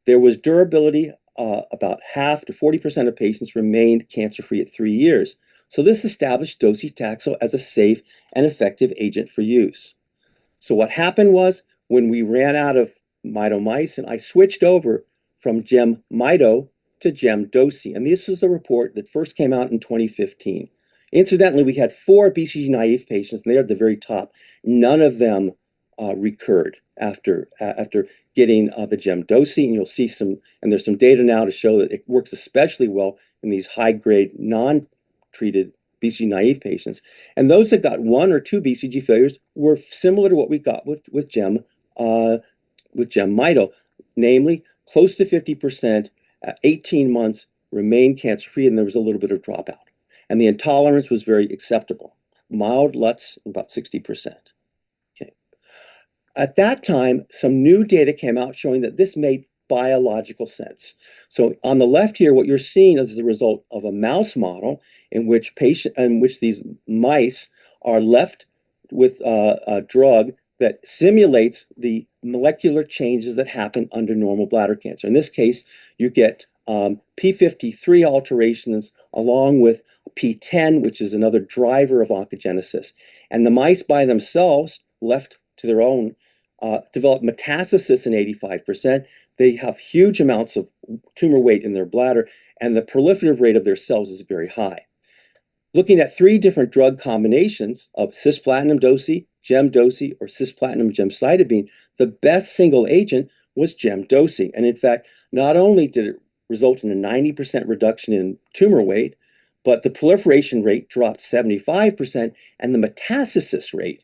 there was durability. About half to 40% of patients remained cancer-free at 3 years. So this established docetaxel as a safe and effective agent for use. So what happened was, when we ran out of mitomycin, I switched over from gem-mito to gem-doci. And this is the report that first came out in 2015. Incidentally, we had 4 BCG-naive patients, and they're at the very top. None of them recurred after getting the gem-doci, and you'll see and there's some data now to show that it works especially well in these high-grade, non-treated BCG-naive patients. And those that got 1 or 2 BCG failures were similar to what we got with gem-mito, namely close to 50% at 18 months remained cancer-free, and there was a little bit of dropout. And the intolerance was very acceptable. Mild LUTs, about 60%. At that time, some new data came out showing that this made biological sense. So on the left here, what you're seeing is the result of a mouse model in which these mice are left with a drug that simulates the molecular changes that happen under normal bladder cancer. In this case, you get p53 alterations along with P10, which is another driver of oncogenesis. And the mice by themselves, left to their own, develop metastasis in 85%. They have huge amounts of tumor weight in their bladder, and the proliferative rate of their cells is very high. Looking at 3 different drug combinations of cisplatin-dosi, gem-dosi, or cisplatin-gemcitabine, the best single agent was gem-dosi. And in fact, not only did it result in a 90% reduction in tumor weight, but the proliferation rate dropped 75%, and the metastasis rate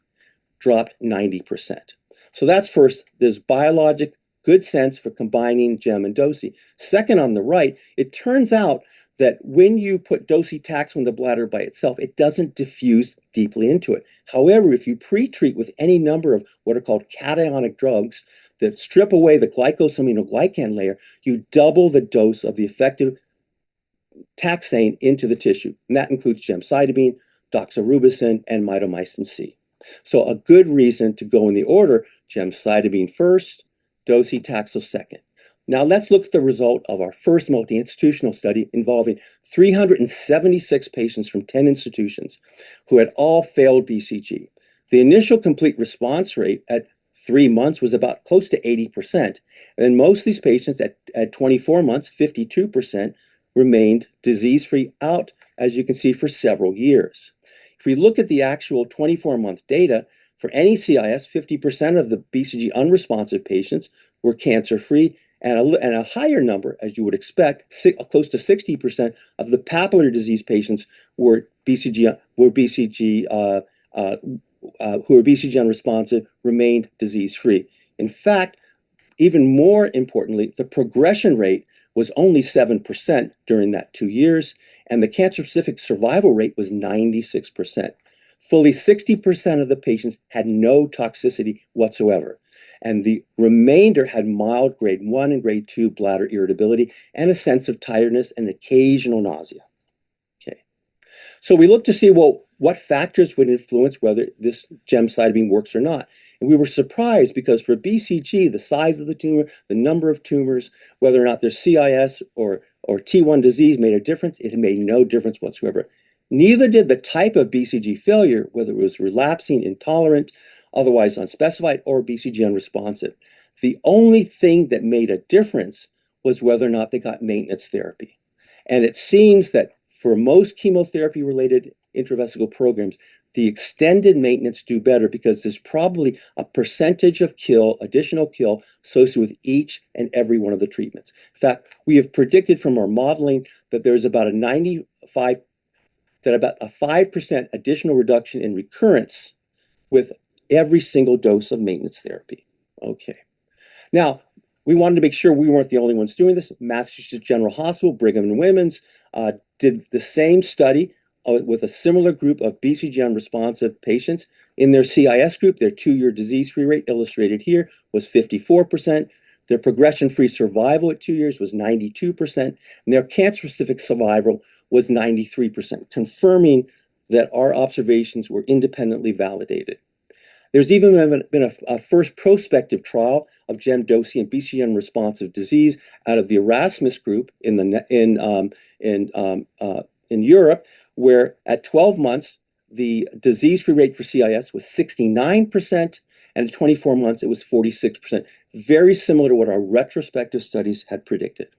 dropped 90%. So that's first, there's biologic good sense for combining gem and dosi. Second, on the right, it turns out that when you put docetaxel in the bladder by itself, it doesn't diffuse deeply into it. However, if you pre-treat with any number of what are called cationic drugs that strip away the glycosaminoglycan layer, you double the dose of the effective taxane into the tissue. And that includes gemcitabine, doxorubicin, and mitomycin C. So a good reason to go in the order, gemcitabine first, docetaxel second. Now let's look at the result of our first multi-institutional study involving 376 patients from 10 institutions who had all failed BCG. The initial complete response rate at 3 months was about close to 80%. And then most of these patients at 24 months, 52%, remained disease-free out, as you can see, for several years. If we look at the actual 24-month data, for any CIS, 50% of the BCG unresponsive patients were cancer-free, and a higher number, as you would expect, close to 60% of the papillary disease patients were BCG unresponsive, remained disease-free. In fact, even more importantly, the progression rate was only 7% during that 2 years, and the cancer-specific survival rate was 96%. Fully 60% of the patients had no toxicity whatsoever, and the remainder had mild grade 1 and grade 2 bladder irritability and a sense of tiredness and occasional nausea. Okay, so we looked to see, well, what factors would influence whether this gemcitabine works or not. And we were surprised because for BCG, the size of the tumor, the number of tumors, whether or not there's CIS or T1 disease made a difference, it made no difference whatsoever. Neither did the type of BCG failure, whether it was relapsing, intolerant, otherwise unspecified, or BCG unresponsive. The only thing that made a difference was whether or not they got maintenance therapy. And it seems that for most chemotherapy-related intravesical programs, the extended maintenance do better because there's probably a percentage of additional kill associated with each and every one of the treatments. In fact, we have predicted from our modeling that there's about a 5% additional reduction in recurrence with every single dose of maintenance therapy. Okay. Now, we wanted to make sure we weren't the only ones doing this. Massachusetts General Hospital, Brigham and Women's did the same study with a similar group of BCG unresponsive patients. In their CIS group, their 2-year disease-free rate, illustrated here, was 54%. Their progression-free survival at 2 years was 92%, and their cancer-specific survival was 93%, confirming that our observations were independently validated. There's even been a first prospective trial of gem-dosi and BCG unresponsive disease out of the Erasmus group in Europe, where at 12 months, the disease-free rate for CIS was 69%, and at 24 months, it was 46%. Very similar to what our retrospective studies had predicted.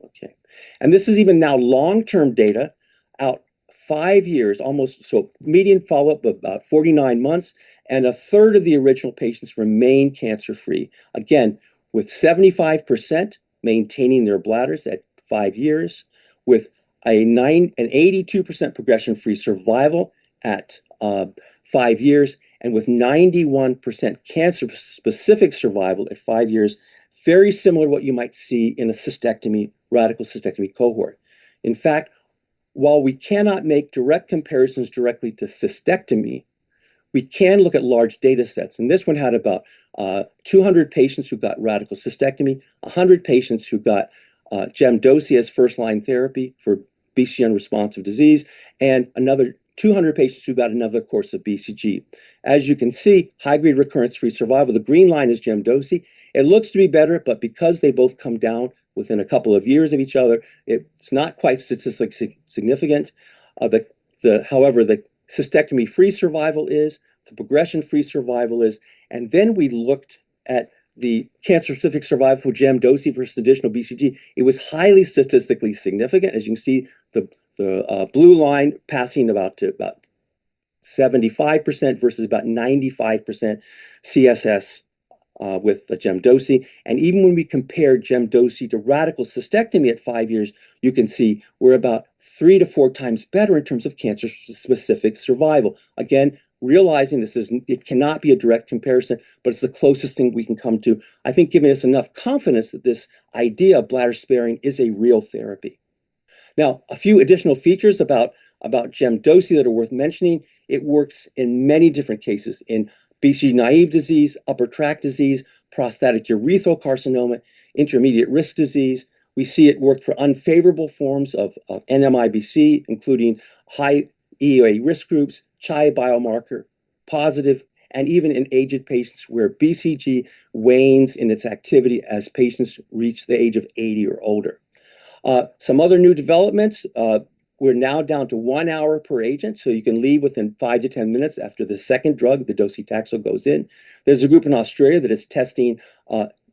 Okay, and this is even now long-term data out 5 years, almost, so median follow-up of about 49 months, and a third of the original patients remain cancer-free. Again, with 75% maintaining their bladders at 5 years, with an 82% progression-free survival at 5 years, and with 91% cancer-specific survival at 5 years, very similar to what you might see in a cystectomy, radical cystectomy cohort. In fact, while we cannot make direct comparisons directly to cystectomy, we can look at large data sets. And this one had about 200 patients who got radical cystectomy, 100 patients who got gem-dosi as first-line therapy for BCG unresponsive disease, and another 200 patients who got another course of BCG. As you can see, high-grade recurrence-free survival, the green line is gem-dosi. It looks to be better, but because they both come down within a couple of years of each other, it's not quite statistically significant. however, the cystectomy-free survival is, the progression-free survival is, and then we looked at the cancer-specific survival for gemdosi versus additional BCG. It was highly statistically significant. As you can see, the blue line passing about 75% versus about 95% CSS with the gemdosi. And even when we compare gemdosi to radical cystectomy at 5 years, you can see we're about 3 to 4 times better in terms of cancer-specific survival. Again, realizing it cannot be a direct comparison, but it's the closest thing we can come to, I think, giving us enough confidence that this idea of bladder sparing is a real therapy. Now, a few additional features about gemdosi that are worth mentioning. It works in many different cases, in BCG-naive disease, upper tract disease, prostatic urethral carcinoma, intermediate risk disease. We see it work for unfavorable forms of NMIBC, including high EOA risk groups, CHI biomarker positive, and even in aged patients where BCG wanes in its activity as patients reach the age of 80 or older. Some other new developments, we're now down to 1 hour per agent, so you can leave within 5 to 10 minutes after the second drug, the docetaxel, goes in. There's a group in Australia that is testing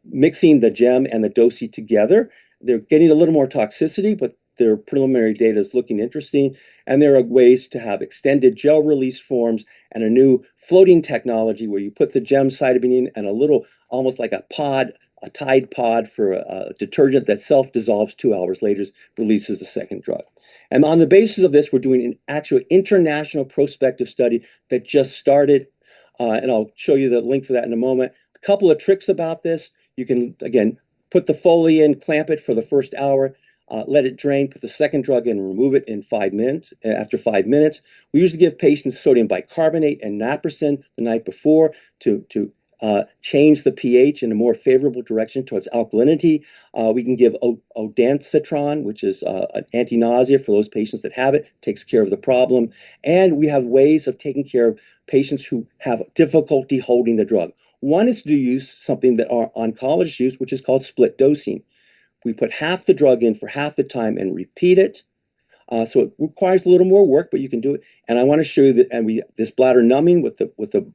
mixing the gem and the dosi together. They're getting a little more toxicity, but their preliminary data is looking interesting. And there are ways to have extended gel release forms and a new floating technology where you put the gem cytarabine in and a little, almost like a pod, a Tide pod for a detergent that self-dissolves 2 hours later, releases the second drug. And on the basis of this, we're doing an actual international prospective study that just started. And I'll show you the link for that in a moment. A couple of tricks about this. You can, again, put the Foley in, clamp it for the first hour, let it drain, put the second drug in, and remove it in 5 minutes. After 5 minutes, we usually give patients sodium bicarbonate and naproxen the night before to change the pH in a more favorable direction towards alkalinity. We can give ondansetron, which is an anti-nausea for those patients that have it, takes care of the problem. And we have ways of taking care of patients who have difficulty holding the drug. One is to use something that our oncologists use, which is called split dosing. We put half the drug in for half the time and repeat it. So it requires a little more work, but you can do it. And I want to show you that, this bladder numbing with the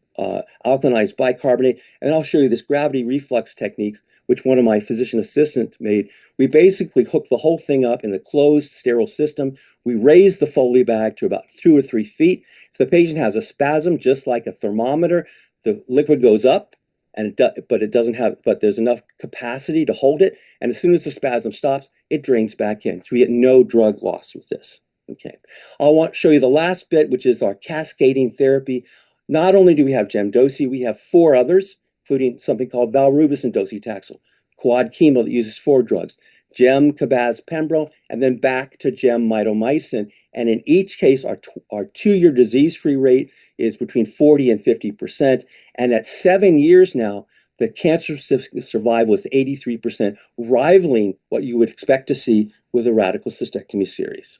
alkalinized bicarbonate, and I'll show you this gravity reflux techniques, which one of my physician assistants made. We basically hook the whole thing up in a closed, sterile system. We raise the Foley bag to about 2 or 3 feet. If the patient has a spasm, just like a thermometer, the liquid goes up, but there's enough capacity to hold it. And as soon as the spasm stops, it drains back in. So we get no drug loss with this. Okay. I want to show you the last bit, which is our cascading therapy. Not only do we have gemdosi, we have 4 others, including something called valrubicin docetaxel, quad chemo that uses 4 drugs, gem, cabaz, pembro, and then back to gem, mitomycin. And in each case, our 2-year disease-free rate is between 40 and 50%. And at 7 years now, the cancer survival is 83%, rivaling what you would expect to see with a radical cystectomy series.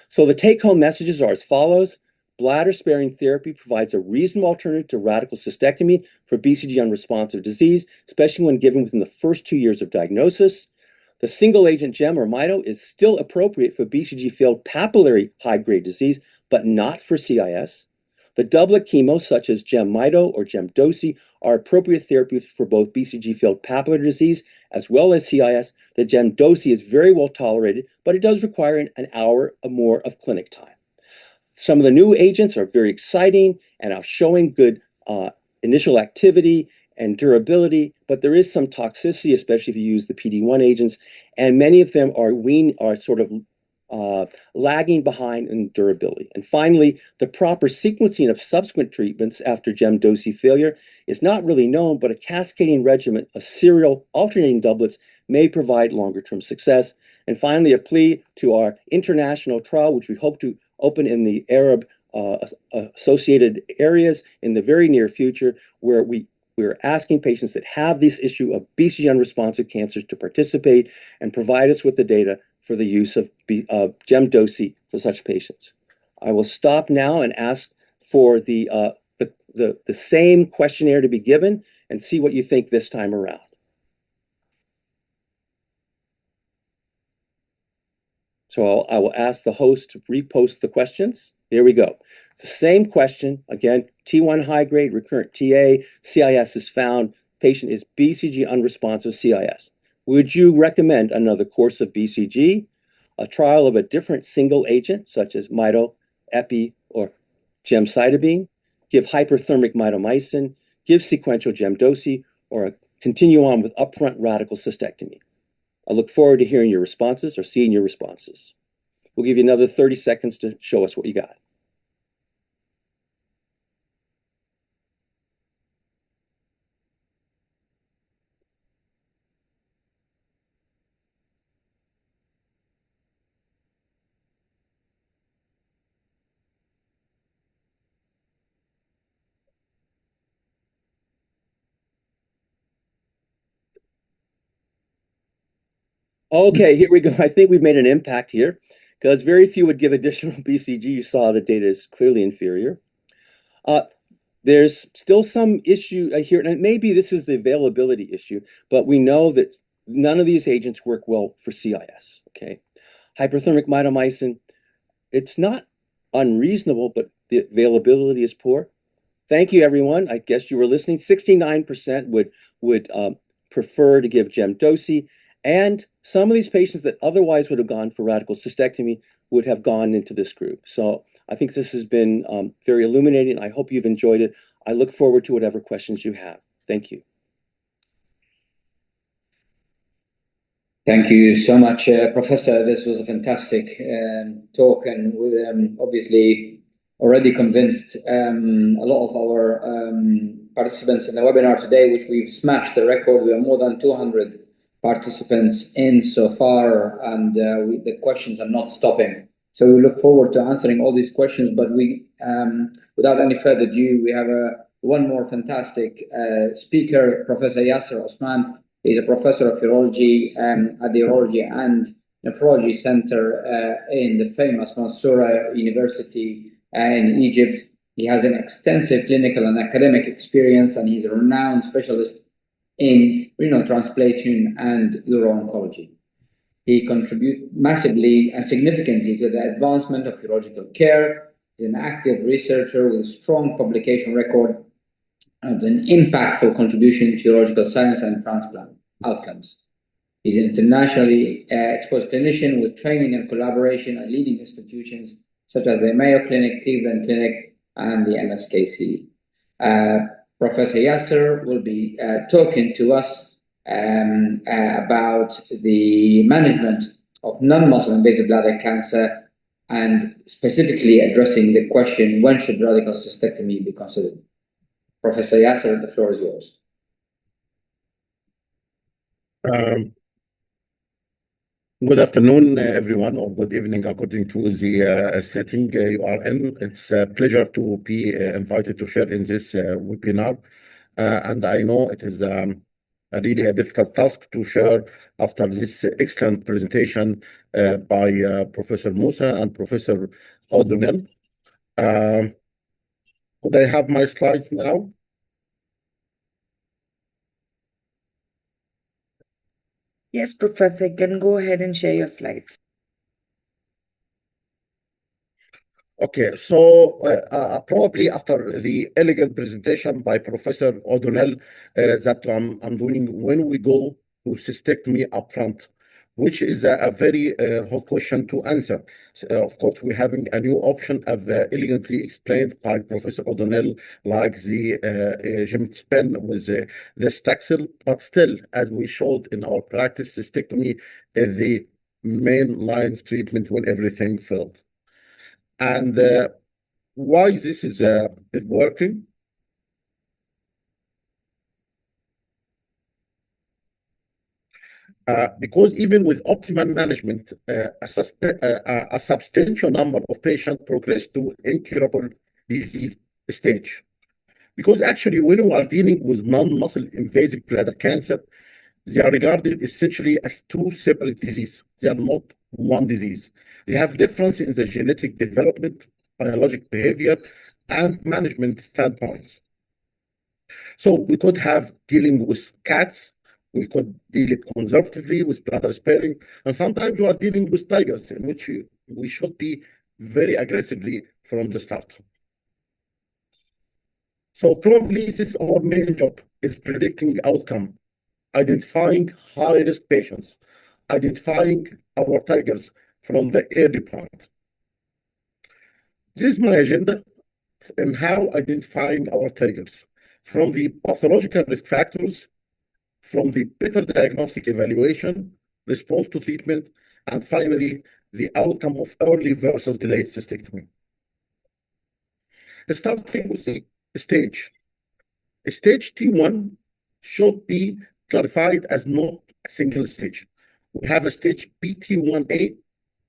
So the take-home messages are as follows. Bladder-sparing therapy provides a reasonable alternative to radical cystectomy for BCG-unresponsive disease, especially when given within the first 2 years of diagnosis. The single-agent gem or mito is still appropriate for BCG-failed papillary high-grade disease, but not for CIS. The doublet chemo, such as gem-mito or gem-dosi, are appropriate therapies for both BCG-failed papillary disease as well as CIS. The gem-dosi is very well tolerated, but it does require an hour or more of clinic time. Some of the new agents are very exciting and are showing good initial activity and durability, but there is some toxicity, especially if you use the PD-1 agents, and many of them are sort of lagging behind in durability. And finally, the proper sequencing of subsequent treatments after gem-dosi failure is not really known, but a cascading regimen of serial alternating doublets may provide longer-term success. And finally, a plea to our international trial, which we hope to open in the Arab associated areas in the very near future, where we're asking patients that have this issue of BCG-unresponsive cancers to participate and provide us with the data for the use of gem-dosi for such patients. I will stop now and ask for the same questionnaire to be given and see what you think this time around. So I will ask the host to repost the questions. Here we go. It's the same question. Again, T1 high grade, recurrent TA, CIS is found. Patient is BCG unresponsive CIS. Would you recommend another course of BCG, a trial of a different single agent, such as mito, epi, or gemcitabine, give hyperthermic mitomycin, give sequential gemdosi, or continue on with upfront radical cystectomy? I look forward to hearing your responses or seeing your responses. We'll give you another 30 seconds to show us what you got. Okay, here we go. I think we've made an impact here because very few would give additional BCG. You saw the data is clearly inferior. There's still some issue here, and maybe this is the availability issue, but we know that none of these agents work well for CIS, okay? Hyperthermic mitomycin, it's not unreasonable, but the availability is poor. Thank you, everyone. I guess you were listening. 69% would prefer to give gemdosi, and some of these patients that otherwise would have gone for radical cystectomy would have gone into this group. So I think this has been very illuminating. I hope you've enjoyed it. I look forward to whatever questions you have. Thank you. Thank you so much, Professor. This was a fantastic talk, and we're obviously already convinced a lot of our participants in the webinar today, which we've smashed the record. We have more than 200 participants in so far, and the questions are not stopping. So we look forward to answering all these questions, but we, without any further ado, we have one more fantastic speaker, Professor Yasser Osman. He's a professor of urology at the Urology and Nephrology Center in the famous Mansoura University in Egypt. He has an extensive clinical and academic experience, and he's a renowned specialist in renal transplantation and uro-oncology. He contributes massively and significantly to the advancement of urological care. He's an active researcher with a strong publication record and an impactful contribution to urological science and transplant outcomes. He's an internationally exposed clinician with training and collaboration at leading institutions such as the Mayo Clinic, Cleveland Clinic, and the MSKC. Professor Yasser will be talking to us about the management of non-muscle invasive bladder cancer, and specifically addressing the question, when should radical cystectomy be considered? Professor Yasser, the floor is yours. Good afternoon, everyone, or good evening, according to the setting you are in. It's a pleasure to be invited to share in this webinar. And I know it is really a difficult task to share after this excellent presentation by Professor Musa and Professor O'Donnell. Could I have my slides now? Yes, Professor, you can go ahead and share your slides. Okay, so probably after the elegant presentation by Professor O'Donnell that I'm doing, when we go to cystectomy upfront, which is a very hot question to answer. Of course, we're having a new option, as elegantly explained by Professor O'Donnell, like the gemcitabine with the Staxel, but still, as we showed in our practice, cystectomy is the main line of treatment when everything failed. And why this is working? Because even with optimal management, a substantial number of patients progress to incurable disease stage. Because actually, when we are dealing with non-muscle invasive bladder cancer, they are regarded essentially as two separate diseases. They are not one disease. They have difference in the genetic development, biologic behavior, and management standpoints. So we could have dealing with cats We could deal it conservatively with bladder sparing, and sometimes we are dealing with tigers, in which we should be very aggressively from the start. So probably this is our main job, is predicting outcome, identifying high-risk patients, identifying our tigers from the early point. This is my agenda in how identifying our tigers, from the pathological risk factors, from the better diagnostic evaluation, response to treatment, and finally, the outcome of early versus delayed cystectomy. Starting with the stage. Stage T1 should be clarified as not a single stage. We have a stage PT1A,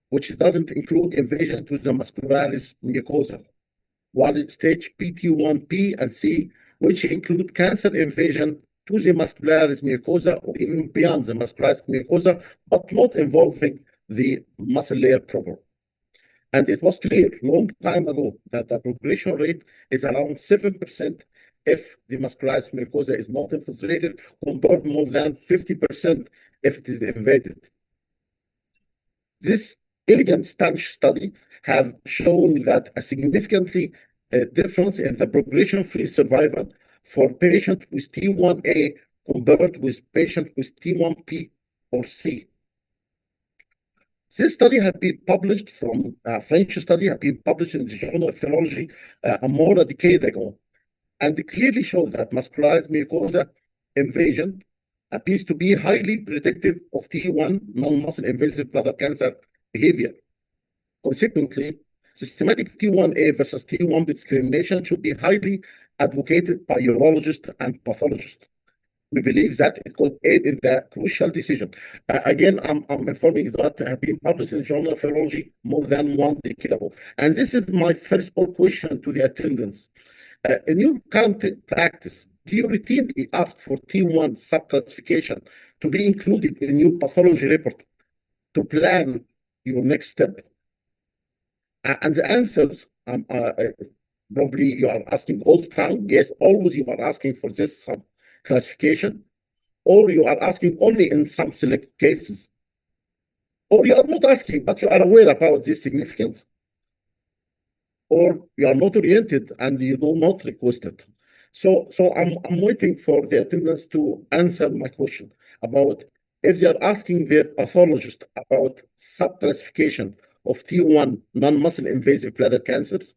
which doesn't include invasion to the muscularis mucosa, while stage PT1B and C, which include cancer invasion to the muscularis mucosa or even beyond the muscularis mucosa, but not involving the muscle layer proper. And it was clear long time ago that the progression rate is around 7% if the muscularis mucosa is not infiltrated, compared more than 50% if it is invaded. This elegant Spanish study have shown that a significantly difference in the progression-free survival for patient with T1A compared with patient with T1P or C. This study had been published from a French study, had been published in the Journal of Philology more than a decade ago. And it clearly shows that muscularis mucosa invasion appears to be highly predictive of T1 non-muscle invasive bladder cancer behavior. Consequently, systematic T1A versus T1 discrimination should be highly advocated by urologists and pathologists. We believe that it could aid in the crucial decision. Again, I'm informing that have been published in the Journal of Philology more than 1 decade ago. And this is my first question to the attendants. In your current practice, do you routinely ask for T1 subclassification to be included in your pathology report to plan your next step? And the answers, probably you are asking all the time. Yes, always you are asking for this subclassification, or you are asking only in some select cases, or you are not asking, but you are aware about this significance, or you are not oriented and you do not request it. So I'm waiting for the attendants to answer my question about if they are asking their pathologist about subclassification of T1 non-muscle invasive bladder cancers.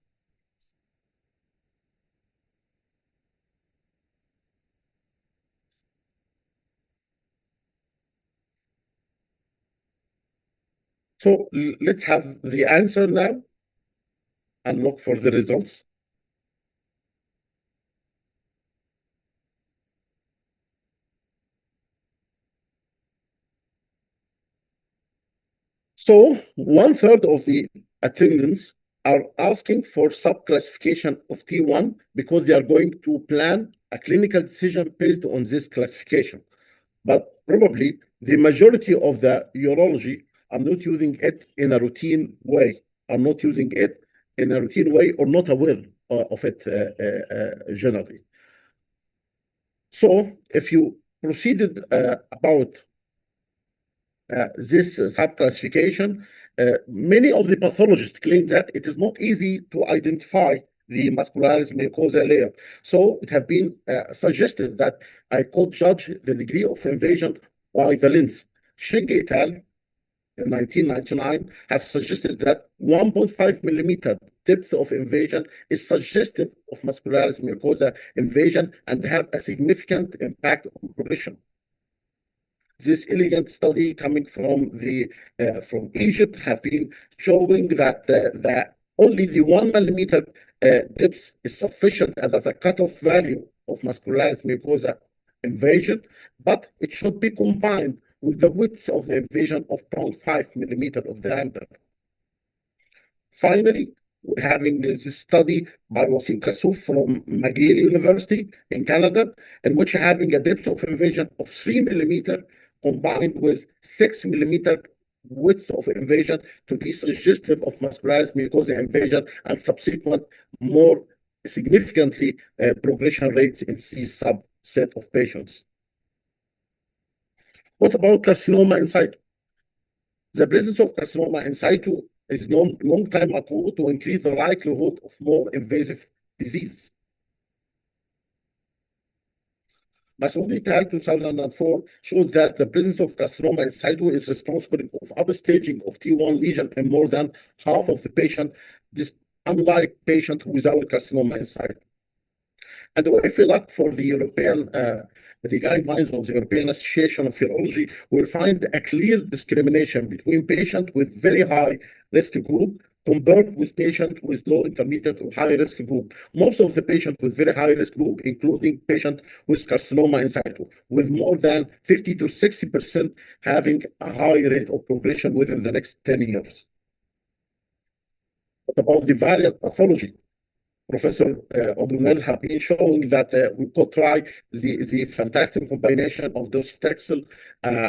So let's have the answer now and look for the results. So 1/3 of the attendants are asking for subclassification of T1 because they are going to plan a clinical decision based on this classification. But probably the majority of the urology are not using it in a routine way, or not aware of it generally. So if you proceeded about this subclassification, many of the pathologists claim that it is not easy to identify the muscularis mucosa layer. So it has been suggested that I could judge the degree of invasion by the lens. Shig et al. In 1999 have suggested that 1.5 millimeter depth of invasion is suggestive of muscularis mucosa invasion and have a significant impact on progression. This elegant study coming from Egypt have been showing that only the 1 millimeter depth is sufficient as a cutoff value of muscularis mucosa invasion, but it should be combined with the width of the invasion of 0.5 millimeter of diameter. Finally, we're having this study by Wasim Kassouf from McGill University in Canada, in which having a depth of invasion of 3 millimeter combined with 6 millimeter width of invasion to be suggestive of muscularis mucosa invasion and subsequent more significantly progression rates in this subset of patients. What about carcinoma in situ? The presence of carcinoma in situ is known long time ago to increase the likelihood of more invasive disease. Masudi et al. 2004 showed that the presence of carcinoma in situ is responsible for upstaging of T1 lesion in more than half of the patient, unlike patient without carcinoma in situ. And if we look for the the guidelines of the European Association of Urology, we'll find a clear discrimination between patients with very high risk group compared with patients with low, intermediate, or high risk group. Most of the patients with very high risk group, including patients with carcinoma in situ, with more than 50 to 60% having a high rate of progression within the next 10 years. What about the variant pathology? Professor O'Donnell have been showing that we could try the fantastic combination of docetaxel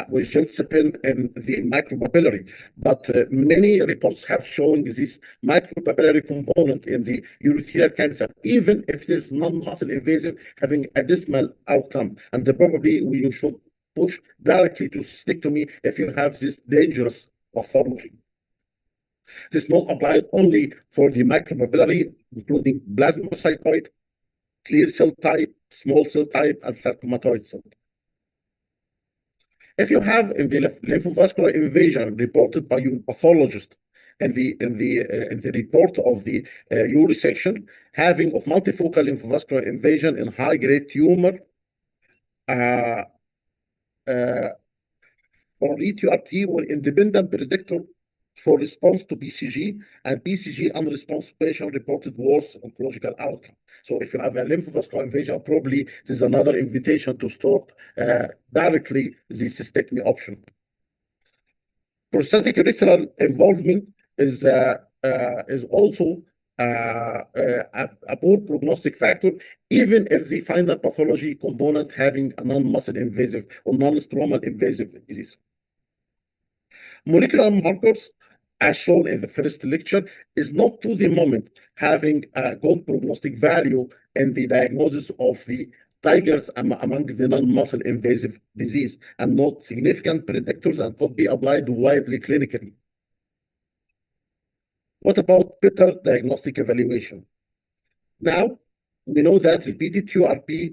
with gemcitabine and the micropapillary. But many reports have shown this micropapillary component in the urothelial cancer, even if it is non-muscle invasive, having a dismal outcome. And probably you should push directly to cystectomy if you have this dangerous pathology. This is not applied only for the micropapillary, including plasmacytoid, clear cell type, small cell type, and sarcomatoid cell type. If you have in the lymphovascular invasion reported by your pathologist in the report of the urosection, having of multifocal lymphovascular invasion in high-grade tumor, or ETRT were independent predictor for response to BCG, and BCG unresponsive patient reported worse oncological outcome. So if you have a lymphovascular invasion, probably this is another invitation to stop directly the cystectomy option. Prostatic urethral involvement is also a poor prognostic factor, even if the final pathology component having a non-muscle invasive or non-stromal invasive disease. Molecular markers, as shown in the first lecture, is not to the moment having a good prognostic value in the diagnosis of the tigers among the non-muscle invasive disease, and not significant predictors and could be applied widely clinically. What about better diagnostic evaluation? Now, we know that repeated QRP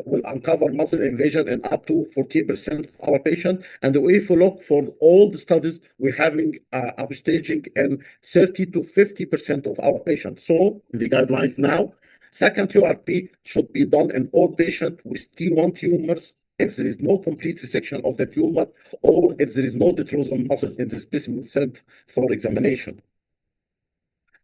will uncover muscle invasion in up to 40% of our patients. And if we look for all the studies, we're having upstaging in 30 to 50% of our patients. So the guidelines now, second QRP should be done in all patients with T1 tumors if there is no complete resection of the tumor, or if there is no detrusal muscle in the specimen sent for examination.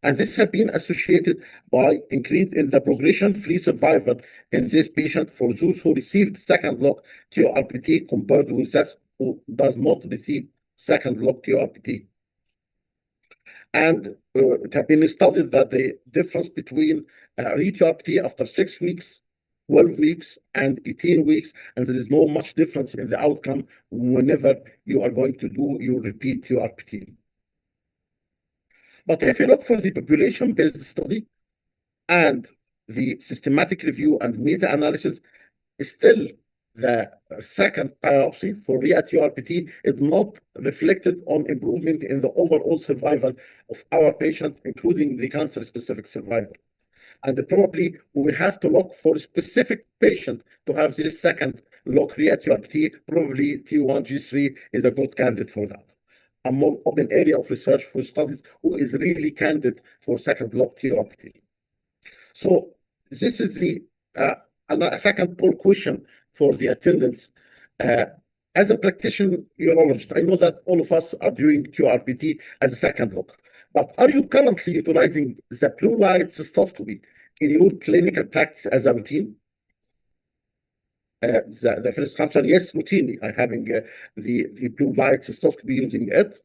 And this has been associated by increase in the progression-free survival in this patient for those who received second lock TURBT compared with those who does not receive second lock TURBT. And it has been studied that the difference between re-TURBT after 6 weeks, 12 weeks, and 18 weeks, and there is no much difference in the outcome whenever you are going to do your repeat TURBT. But if you look for the population-based study and the systematic review and meta-analysis, still the second biopsy for re-TURBT is not reflected on improvement in the overall survival of our patient, including the cancer-specific survival. And probably we have to look for a specific patient to have this second lock re-TURBT. Probably T1, G3 is a good candidate for that. A more open area of research for studies who is really candidate for second lock TURBT. So this is the second poll question for the attendance. As a practitioner urologist, I know that all of us are doing TURBT as a second look, but are you currently utilizing the blue light cystoscopy in your clinical practice as a routine? The first answer, yes, routinely. I'm having the blue light cystoscopy using it,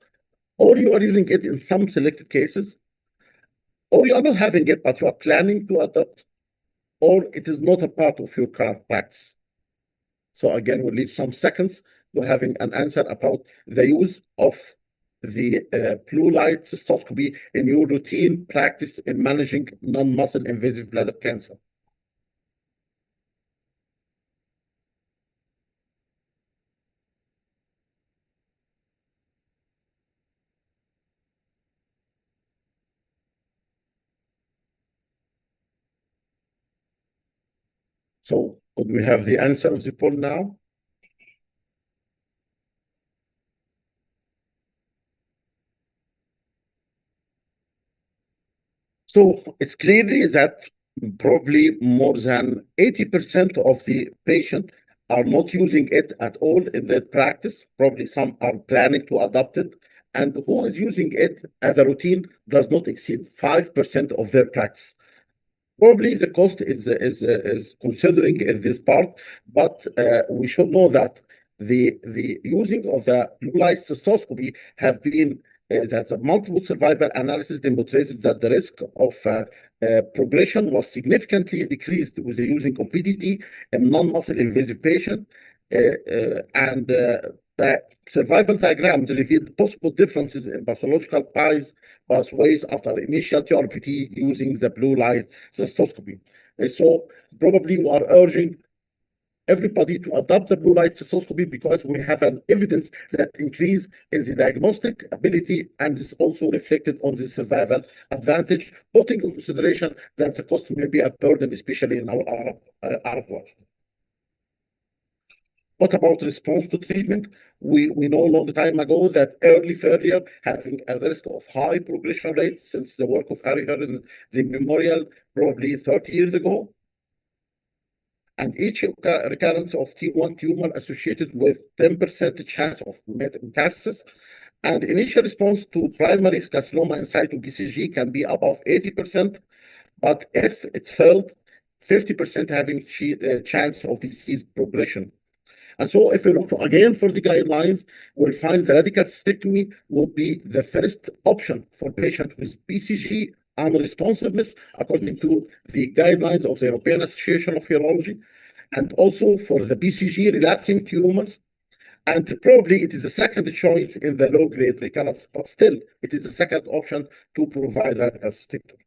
or you are using it in some selected cases, or you are not having it, but you are planning to adopt, or it is not a part of your current practice. So again, we'll leave some seconds to having an answer about the use of the blue light cystoscopy in your routine practice in managing non-muscle invasive bladder cancer. So could we have the answer of the poll now? So it's clearly that probably more than 80% of the patients are not using it at all in their practice. Probably some are planning to adopt it. And who is using it as a routine does not exceed 5% of their practice. Probably the cost is considering in this part, but we should know that the using of the blue light cystoscopy have been that the multiple survival analysis demonstrated that the risk of progression was significantly decreased with the using of PDT in non-muscle invasive patient, and the survival diagrams revealed possible differences in pathological pathways after initial TRPT using the blue light cystoscopy. So probably we are urging everybody to adopt the blue light cystoscopy because we have an evidence that increase in the diagnostic ability and is also reflected on the survival advantage, putting in consideration that the cost may be a burden, especially in our Arab world. What about response to treatment? We know a long time ago that early failure having a risk of high progression rate since the work of Harry Her in the memorial probably 30 years ago. And each recurrence of T1 tumor associated with 10% chance of metastasis. And initial response to primary carcinoma in situ BCG can be above 80%, but if it failed, 50% having chance of disease progression. And so if we look again for the guidelines, we'll find the radical cystectomy will be the first option for patients with BCG unresponsiveness, according to the guidelines of the European Association of Urology, and also for the BCG relapsing tumors. And probably it is the second choice in the low-grade recurrence, but still it is the second option to provide radical cystectomy.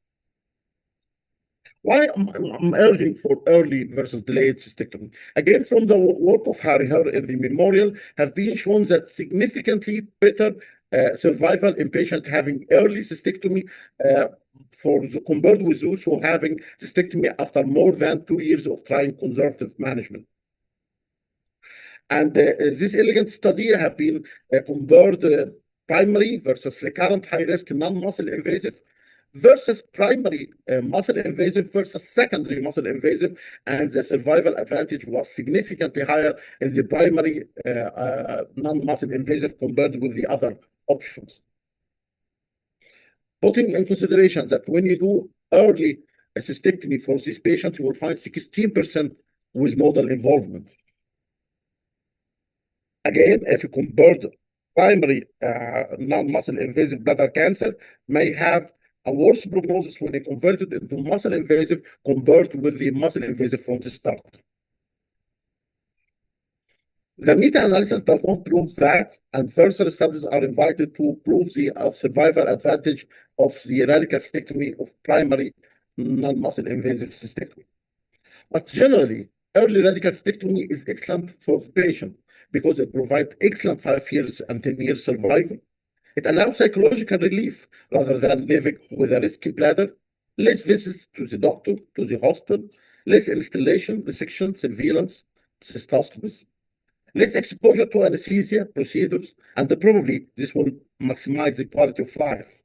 Why I'm urging for early versus delayed cystectomy? Again, from the work of Harry Her in the memorial, have been shown that significantly better survival in patients having early cystectomy compared with those who having cystectomy after more than 2 years of trying conservative management. And this elegant study have been compared primary versus recurrent high-risk non-muscle invasive versus primary muscle invasive versus secondary muscle invasive, and the survival advantage was significantly higher in the primary non-muscle invasive compared with the other options. Putting in consideration that when you do early cystectomy for this patient, you will find 16% with nodal involvement. Again, if you compare the primary non-muscle invasive bladder cancer, may have a worse prognosis when they converted into muscle invasive compared with the muscle invasive from the start. The meta-analysis does not prove that, and further studies are invited to prove the survival advantage of the radical cystectomy of primary non-muscle invasive cystectomy. But generally, early radical cystectomy is excellent for the patient because it provides excellent 5 years and 10 years survival. It allows psychological relief rather than living with a risky bladder, less visits to the doctor, to the hospital, less installation, resection, surveillance, cystoscopies, less exposure to anesthesia procedures, and probably this will maximize the quality of life.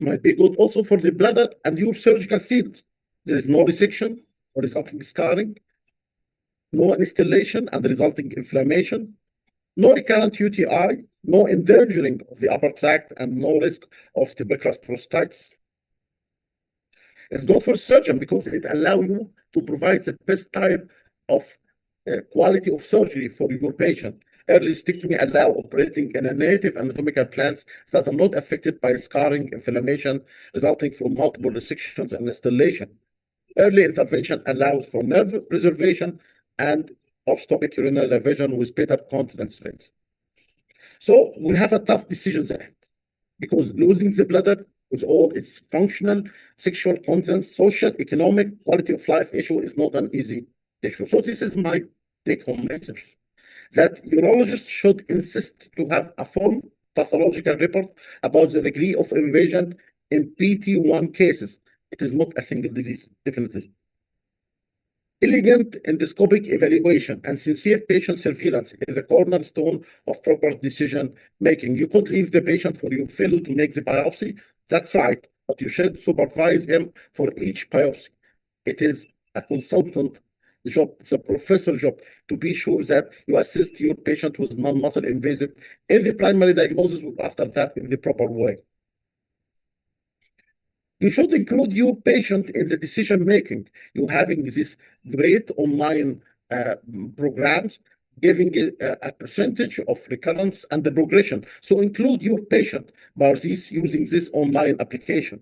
Might be good also for the bladder and your surgical field. There is no resection or resulting scarring, no installation and resulting inflammation, no recurrent UTI, no endangering of the upper tract, and no risk of tuberculous prostatitis. It's good for surgeon because it allows you to provide the best type of quality of surgery for your patient. Early cystectomy allow operating in a native anatomical plans that are not affected by scarring, inflammation resulting from multiple resections and installation. Early intervention allows for nerve preservation and post-op urinary diversion with better continence rates. So we have a tough decision ahead because losing the bladder with all its functional, sexual content, social, economic, quality of life issue is not an easy issue. So this is my take-home message, that urologists should insist to have a full pathological report about the degree of invasion in PT1 cases. It is not a single disease, definitely. Elegant endoscopic evaluation and sincere patient surveillance is the cornerstone of proper decision making. You could leave the patient for your fellow to make the biopsy. That's right, but you should supervise him for each biopsy. It is a consultant job, it's a professor job to be sure that you assist your patient with non-muscle invasive in the primary diagnosis or after that in the proper way. You should include your patient in the decision making. You having this great online programs giving a percentage of recurrence and the progression. So include your patient by using this online application.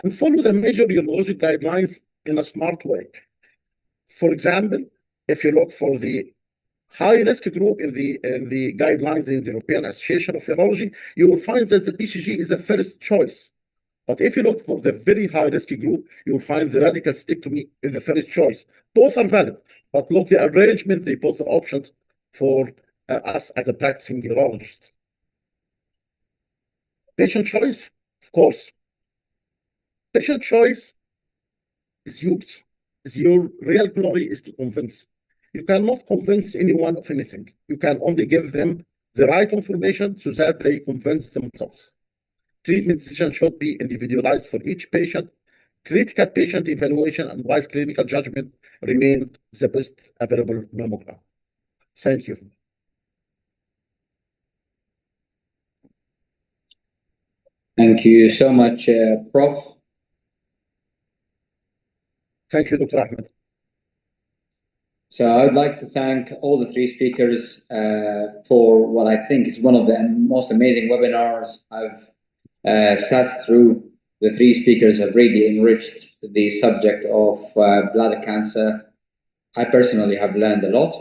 And follow the major urologic guidelines in a smart way. For example, if you look for the high-risk group in the guidelines in the European Association of Urology, you will find that the BCG is the first choice. But if you look for the very high-risk group, you will find the radical cystectomy is the first choice. Both are valid, but look the arrangement, they put the options for us as a practicing urologist. Patient choice, of course. Patient choice is yours. Your real glory is to convince. You cannot convince anyone of anything. You can only give them the right information so that they convince themselves. Treatment decision should be individualized for each patient. Critical patient evaluation and wise clinical judgment remain the best available mammogram. Thank you. Thank you so much, Prof. Thank you, Dr. Ahmed. So I'd like to thank all the three speakers for what I think is one of the most amazing webinars I've sat through. The three speakers have really enriched the subject of bladder cancer. I personally have learned a lot.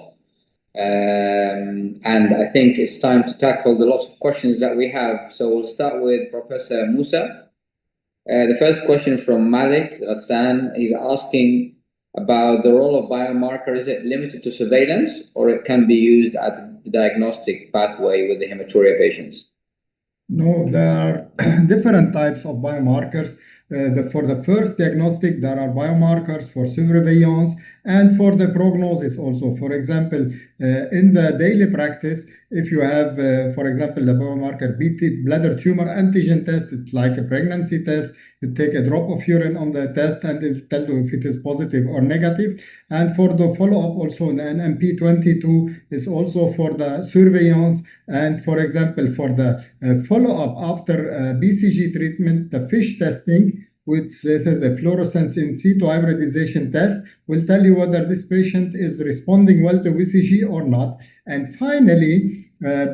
And I think it's time to tackle the lots of questions that we have. So we'll start with Professor Musa. The first question from Malik Hassan. He's asking about the role of biomarker. Is it limited to surveillance or it can be used as a diagnostic pathway with the hematuria patients? No, there are different types of biomarkers. For the first diagnostic, there are biomarkers for surveillance and for the prognosis also. For example, in the daily practice, if you have, for example, the biomarker bladder tumor antigen test, it's like a pregnancy test. You take a drop of urine on the test and it tells you if it is positive or negative. And for the follow-up also, an NMP22 is also for the surveillance. And for example, for the follow-up after BCG treatment, the FISH testing, which is a fluorescence in situ hybridization test, will tell you whether this patient is responding well to BCG or not. And finally,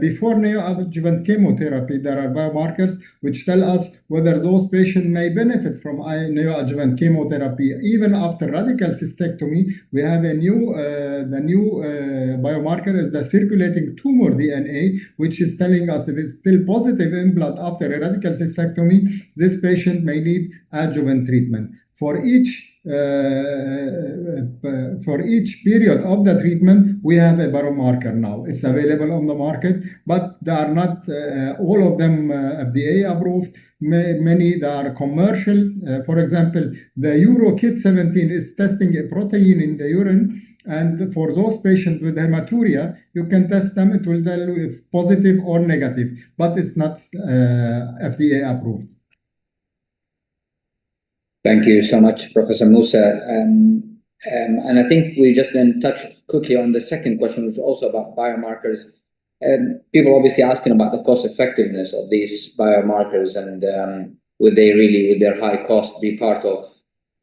before neoadjuvant chemotherapy, there are biomarkers which tell us whether those patients may benefit from neoadjuvant chemotherapy. Even after radical cystectomy, we have a new, biomarker is the circulating tumor DNA, which is telling us if it's still positive in blood after a radical cystectomy, this patient may need adjuvant treatment. For each period of the treatment, we have a biomarker now. It's available on the market, but they are not all of them FDA approved. Many that are commercial. For example, the EuroKit 17 is testing a protein in the urine. And for those patients with hematuria, you can test them. It will tell you if positive or negative, but it's not FDA approved. Thank you so much, Professor Musa. And I think we just then touch quickly on the second question, which is also about biomarkers. People obviously asking about the cost effectiveness of these biomarkers and would they really, with their high cost, be part of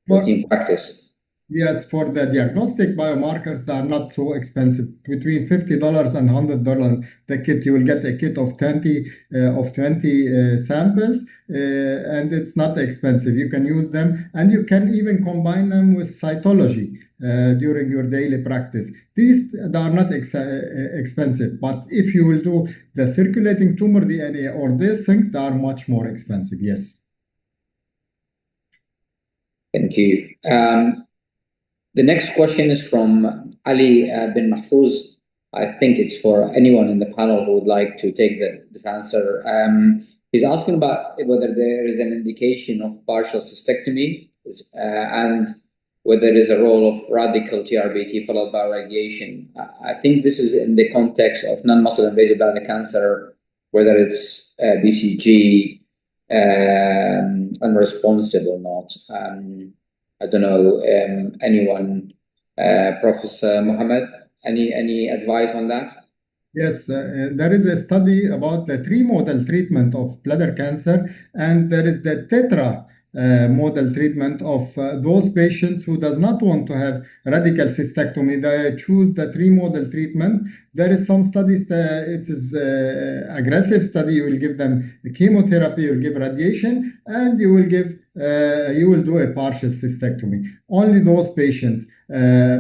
routine practice? Yes, for the diagnostic biomarkers, they are not so expensive. Between $50 and $100, the kit, you will get a kit of 20 samples, and it's not expensive. You can use them, and you can even combine them with cytology during your daily practice. These they are not expensive, but if you will do the circulating tumor DNA or these things, they are much more expensive. Yes. Thank you. The next question is from Ali bin Mahfouz. I think it's for anyone in the panel who would like to take this answer. He's asking about whether there is an indication of partial cystectomy and whether there is a role of radical TRBT followed by radiation. I think this is in the context of non-muscle invasive bladder cancer, whether it's BCG unresponsive or not. I don't know, anyone, Professor Mohammed, any advice on that? Yes, there is a study about the three-modal treatment of bladder cancer, and there is the tetra model treatment of those patients who does not want to have radical cystectomy. They choose the three-modal treatment. There is some studies that it is aggressive study. You will give them chemotherapy, you will give radiation, and you will do a partial cystectomy. Only those patients.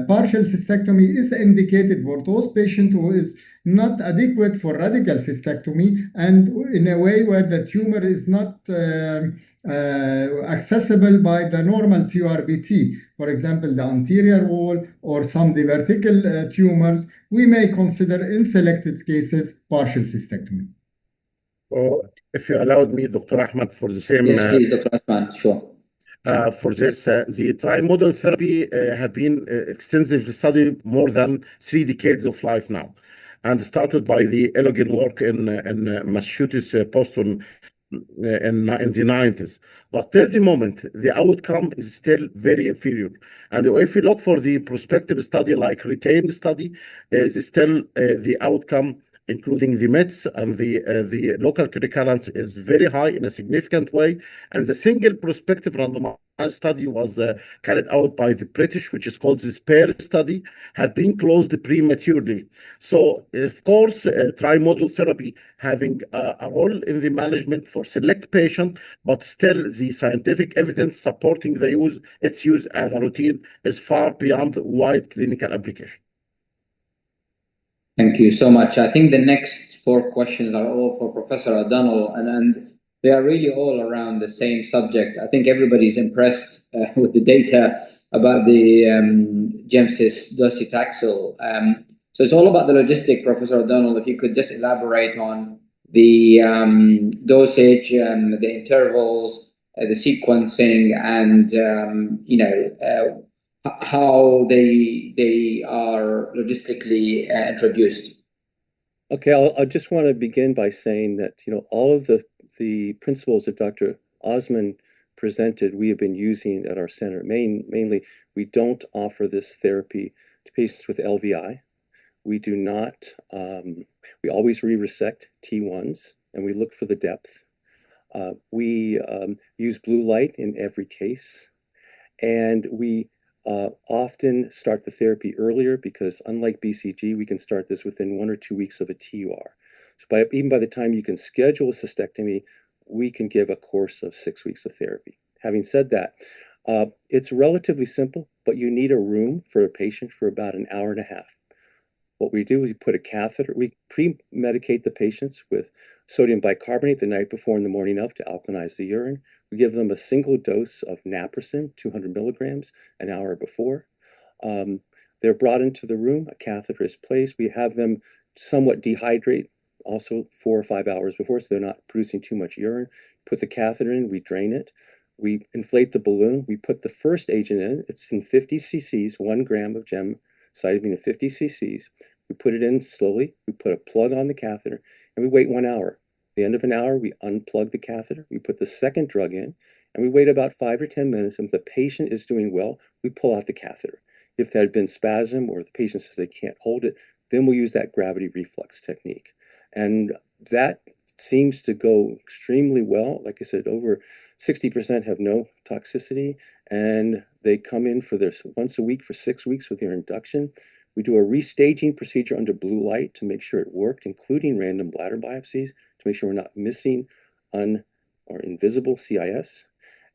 Partial cystectomy is indicated for those patients who is not adequate for radical cystectomy and in a way where the tumor is not accessible by the normal TURBT. For example, the anterior wall or some divertical tumors, we may consider in selected cases partial cystectomy. If you allowed me, Dr. Ahmed, for the same. Yes, please, Dr. Osman, sure. For this, the trimodal therapy have been extensively studied more than 3 decades of life now, and started by the elegant work in Massachusetts, Boston, in the 90s. But at the moment, the outcome is still very inferior. And if you look for the prospective study, like retained study, is still the outcome, including the METs and the local recurrence, is very high in a significant way. And the single prospective randomized study was carried out by the British, which is called the SPARE study, had been closed prematurely. So, of course, trimodal therapy having a role in the management for select patient, but still the scientific evidence supporting its use as a routine is far beyond wide clinical application. Thank you so much. I think the next 4 questions are all for Professor O'Donnell, and they are really all around the same subject. I think everybody's impressed with the data about the Gemcis docetaxel. So it's all about the logistic, Professor O'Donnell. If you could just elaborate on the dosage, the intervals, the sequencing, and how they are logistically introduced. Okay, I just want to begin by saying that all of the principles that Dr. Osman presented, we have been using at our center. Mainly, we don't offer this therapy to patients with LVI. We do not. We always re-resect T1s, and we look for the depth. We use blue light in every case, and we often start the therapy earlier because, unlike BCG, we can start this within 1 or 2 weeks of a TUR. So even by the time you can schedule a cystectomy, we can give a course of 6 weeks of therapy. Having said that, it's relatively simple, but you need a room for a patient for about an hour and a half. What we do is we put a catheter, we pre-medicate the patients with sodium bicarbonate the night before and the morning of to alkalinize the urine. We give them a single dose of naproxen, 200 milligrams, an hour before. They're brought into the room, a catheter is placed. We have them somewhat dehydrate also 4 or 5 hours before, so they're not producing too much urine. Put the catheter in, we drain it. We inflate the balloon. We put the first agent in. It's in 50 cc's, 1 gram of gemcitabine in 50 cc's. We put it in slowly. We put a plug on the catheter, and we wait 1 hour. At the end of an hour, we unplug the catheter. We put the second drug in, and we wait about 5 or 10 minutes. And if the patient is doing well, we pull out the catheter. If there had been spasm or the patient says they can't hold it, then we'll use that gravity reflex technique. And that seems to go extremely well. Like I said, over 60% have no toxicity, and they come in for this once a week for 6 weeks with their induction. We do a restaging procedure under blue light to make sure it worked, including random bladder biopsies, to make sure we're not missing or invisible CIS.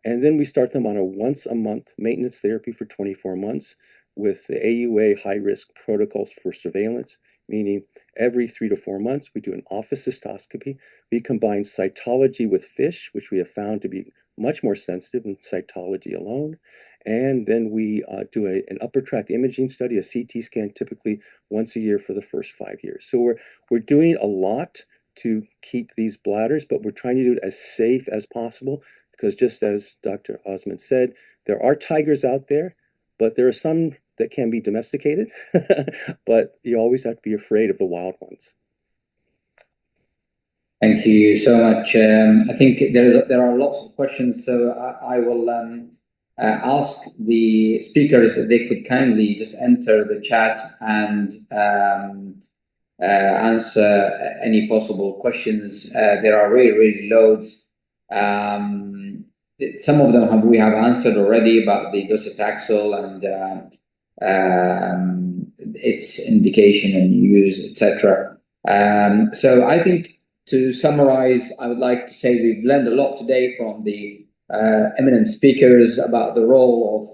And then we start them on a once-a-month maintenance therapy for 24 months with the AUA high-risk protocols for surveillance, meaning every 3 to 4 months we do an office cystoscopy. We combine cytology with FISH, which we have found to be much more sensitive than cytology alone. And then we do an upper tract imaging study, a CT scan, typically once a year for the first 5 years. So we're doing a lot to keep these bladders, but we're trying to do it as safe as possible because, just as Dr. Osman said, there are tigers out there. but there are some that can be domesticated, but you always have to be afraid of the wild ones. Thank you so much. I think there are lots of questions, so I will ask the speakers if they could kindly just enter the chat and answer any possible questions. There are really loads. Some of them we have answered already about the docetaxel and its indication and use, etc. So I think, to summarize, I would like to say we've learned a lot today from the eminent speakers about the role of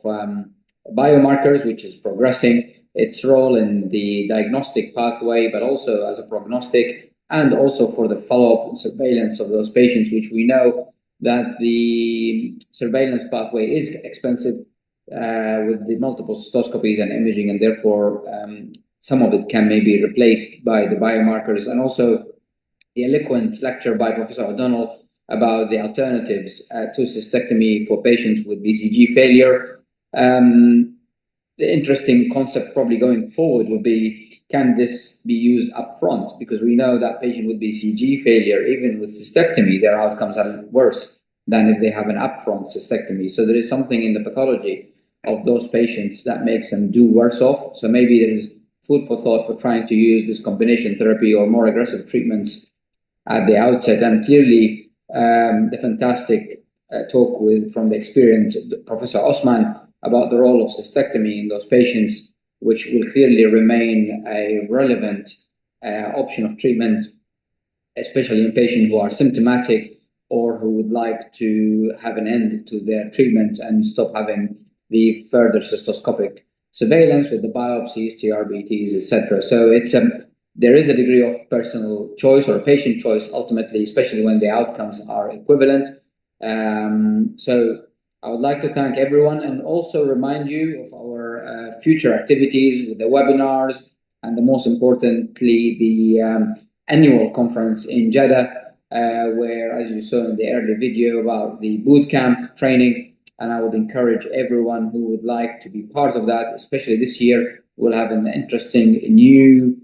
biomarkers, which is progressing, its role in the diagnostic pathway, but also as a prognostic, and also for the follow-up and surveillance of those patients, which we know that the surveillance pathway is expensive with the multiple cystoscopies and imaging, and therefore some of it can maybe be replaced by the biomarkers. And also the eloquent lecture by Professor O'Donnell about the alternatives to cystectomy for patients with BCG failure. The interesting concept probably going forward would be, can this be used up front? Because we know that patient with BCG failure, even with cystectomy, their outcomes are worse than if they have an upfront cystectomy. So there is something in the pathology of those patients that makes them do worse off. So maybe there is food for thought for trying to use this combination therapy or more aggressive treatments at the outset. And clearly, the fantastic talk from the experienced Professor Osman about the role of cystectomy in those patients, which will clearly remain a relevant option of treatment, especially in patients who are symptomatic or who would like to have an end to their treatment and stop having the further cystoscopic surveillance with the biopsies, TRBTs, etc. So there is a degree of personal choice or patient choice ultimately, especially when the outcomes are equivalent. So I would like to thank everyone and also remind you of our future activities with the webinars and most importantly, the annual conference in Jeddah, where, as you saw in the early video, about the bootcamp training. And I would encourage everyone who would like to be part of that, especially this year. We'll have an interesting new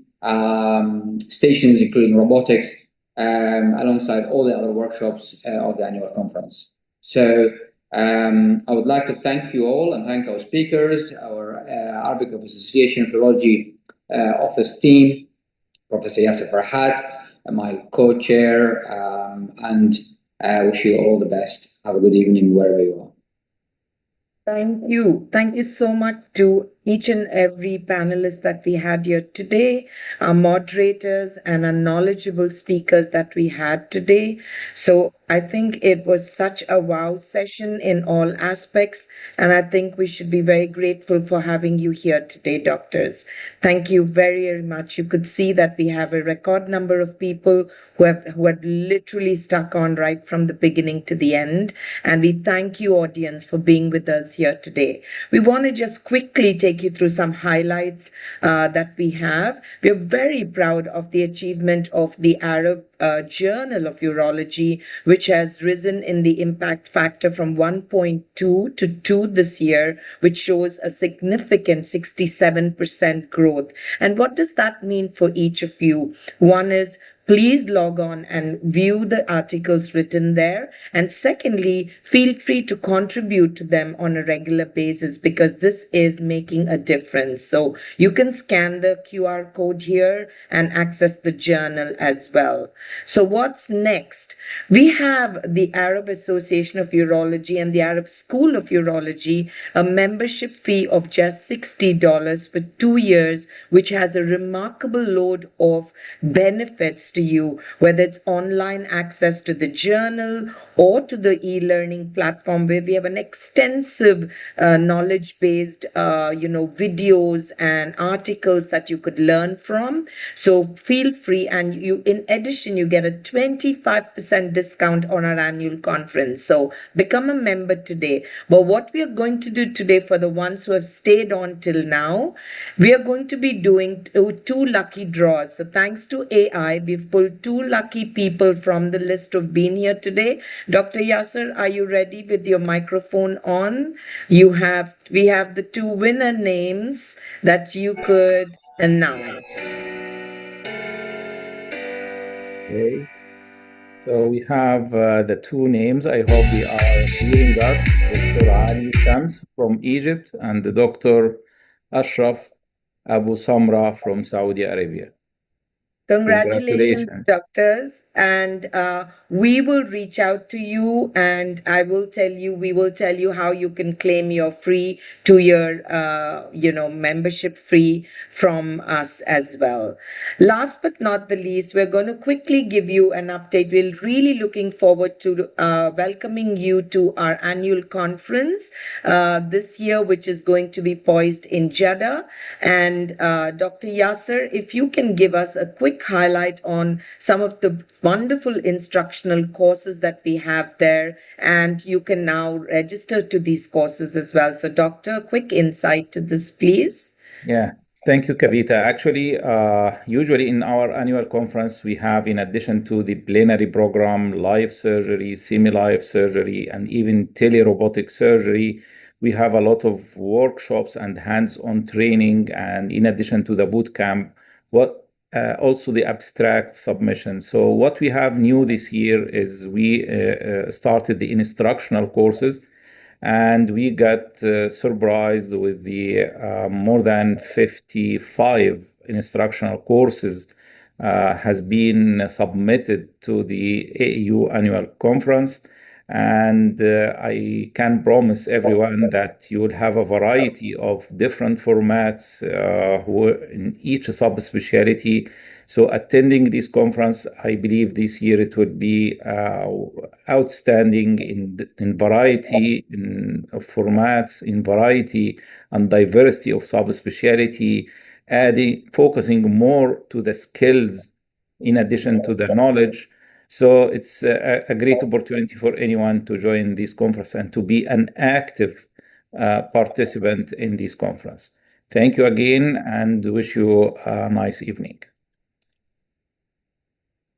stations, including robotics, alongside all the other workshops of the annual conference. So I would like to thank you all and thank our speakers, our Arabic of Association Philology office team, Professor Yasser Farhat, my co-chair, and I wish you all the best. Have a good evening wherever you are. Thank you. Thank you so much to each and every panelist that we had here today, our moderators and our knowledgeable speakers that we had today. So I think it was such a wow session in all aspects, and I think we should be very grateful for having you here today, doctors. Thank you very, very much. You could see that we have a record number of people who had literally stuck on right from the beginning to the end, and we thank you, audience, for being with us here today. We want to just quickly take you through some highlights that we have. We are very proud of the achievement of the Arab Journal of Urology, which has risen in the impact factor from 1.2 to 2 this year, which shows a significant 67% growth. And what does that mean for each of you? One is, please log on and view the articles written there. And secondly, feel free to contribute to them on a regular basis because this is making a difference. So you can scan the QR code here and access the journal as well. So what's next? We have the Arab Association of Urology and the Arab School of Urology, a membership fee of just $60 for 2 years, which has a remarkable load of benefits to you, whether it's online access to the journal or to the e-learning platform where we have an extensive knowledge-based videos and articles that you could learn from. So feel free, and you, in addition, registration, you get a 25% discount on our annual conference. So become a member today. But what we are going to do today for the ones who have stayed on till now, we are going to be doing two lucky draws. So thanks to AI, we've pulled two lucky people from the list who've been here today. Dr. Yasser, are you ready with your microphone on? We have the two winner names that you could announce. Okay. So we have the two names. I hope they are hearing us. Dr. Ali Shams from Egypt and Dr. Ashraf Abu Samra from Saudi Arabia. Congratulations, doctors. And we will reach out to you, and we will tell you how you can claim your free 2-year, membership free from us as well. Last but not the least, we're going to quickly give you an update. We're really looking forward to welcoming you to our annual conference this year, which is going to be poised in Jeddah. And Dr. Yasser, if you can give us a quick highlight on some of the wonderful instructional courses that we have there, and you can now register to these courses as well. So, Doctor, quick insight to this, please. Yeah, thank you, Kavita. Actually, usually in our annual conference, we have, in addition to the plenary program, live surgery, semi-live surgery, and even telerobotic surgery, we have a lot of workshops and hands-on training. And in addition to the boot camp, also the abstract submission. So what we have new this year is we started the instructional courses, and we got surprised with the more than 55 instructional courses has been submitted to the AAU annual conference. And I can promise everyone that you will have a variety of different formats in each subspecialty. So attending this conference, I believe this year it would be outstanding in variety of formats, in variety and diversity of subspecialty, focusing more to the skills in addition to the knowledge. So it's a great opportunity for anyone to join this conference and to be an active participant in this conference. Thank you again and wish you a nice evening.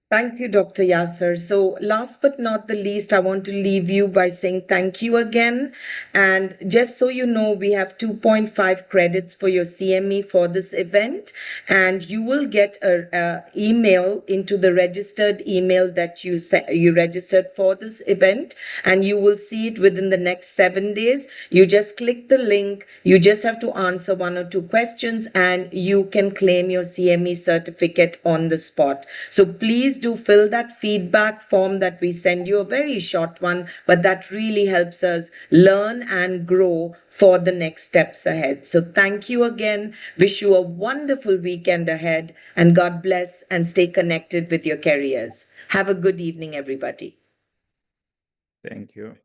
Thank you, Dr. Yasser. So last but not the least, I want to leave you by saying thank you again. And just so you know, we have 2.5 credits for your CME for this event. And you will get an email into the registered email that you registered for this event. And you will see it within the next 7 days. You just click the link. You just have to answer 1 or 2 questions and you can claim your CME certificate on the spot. So please do fill that feedback form that we send you, a very short one, but that really helps us learn and grow for the next steps ahead. So thank you again. Wish you a wonderful weekend ahead, and God bless, and stay connected with your careers. Have a good evening, everybody. Thank you.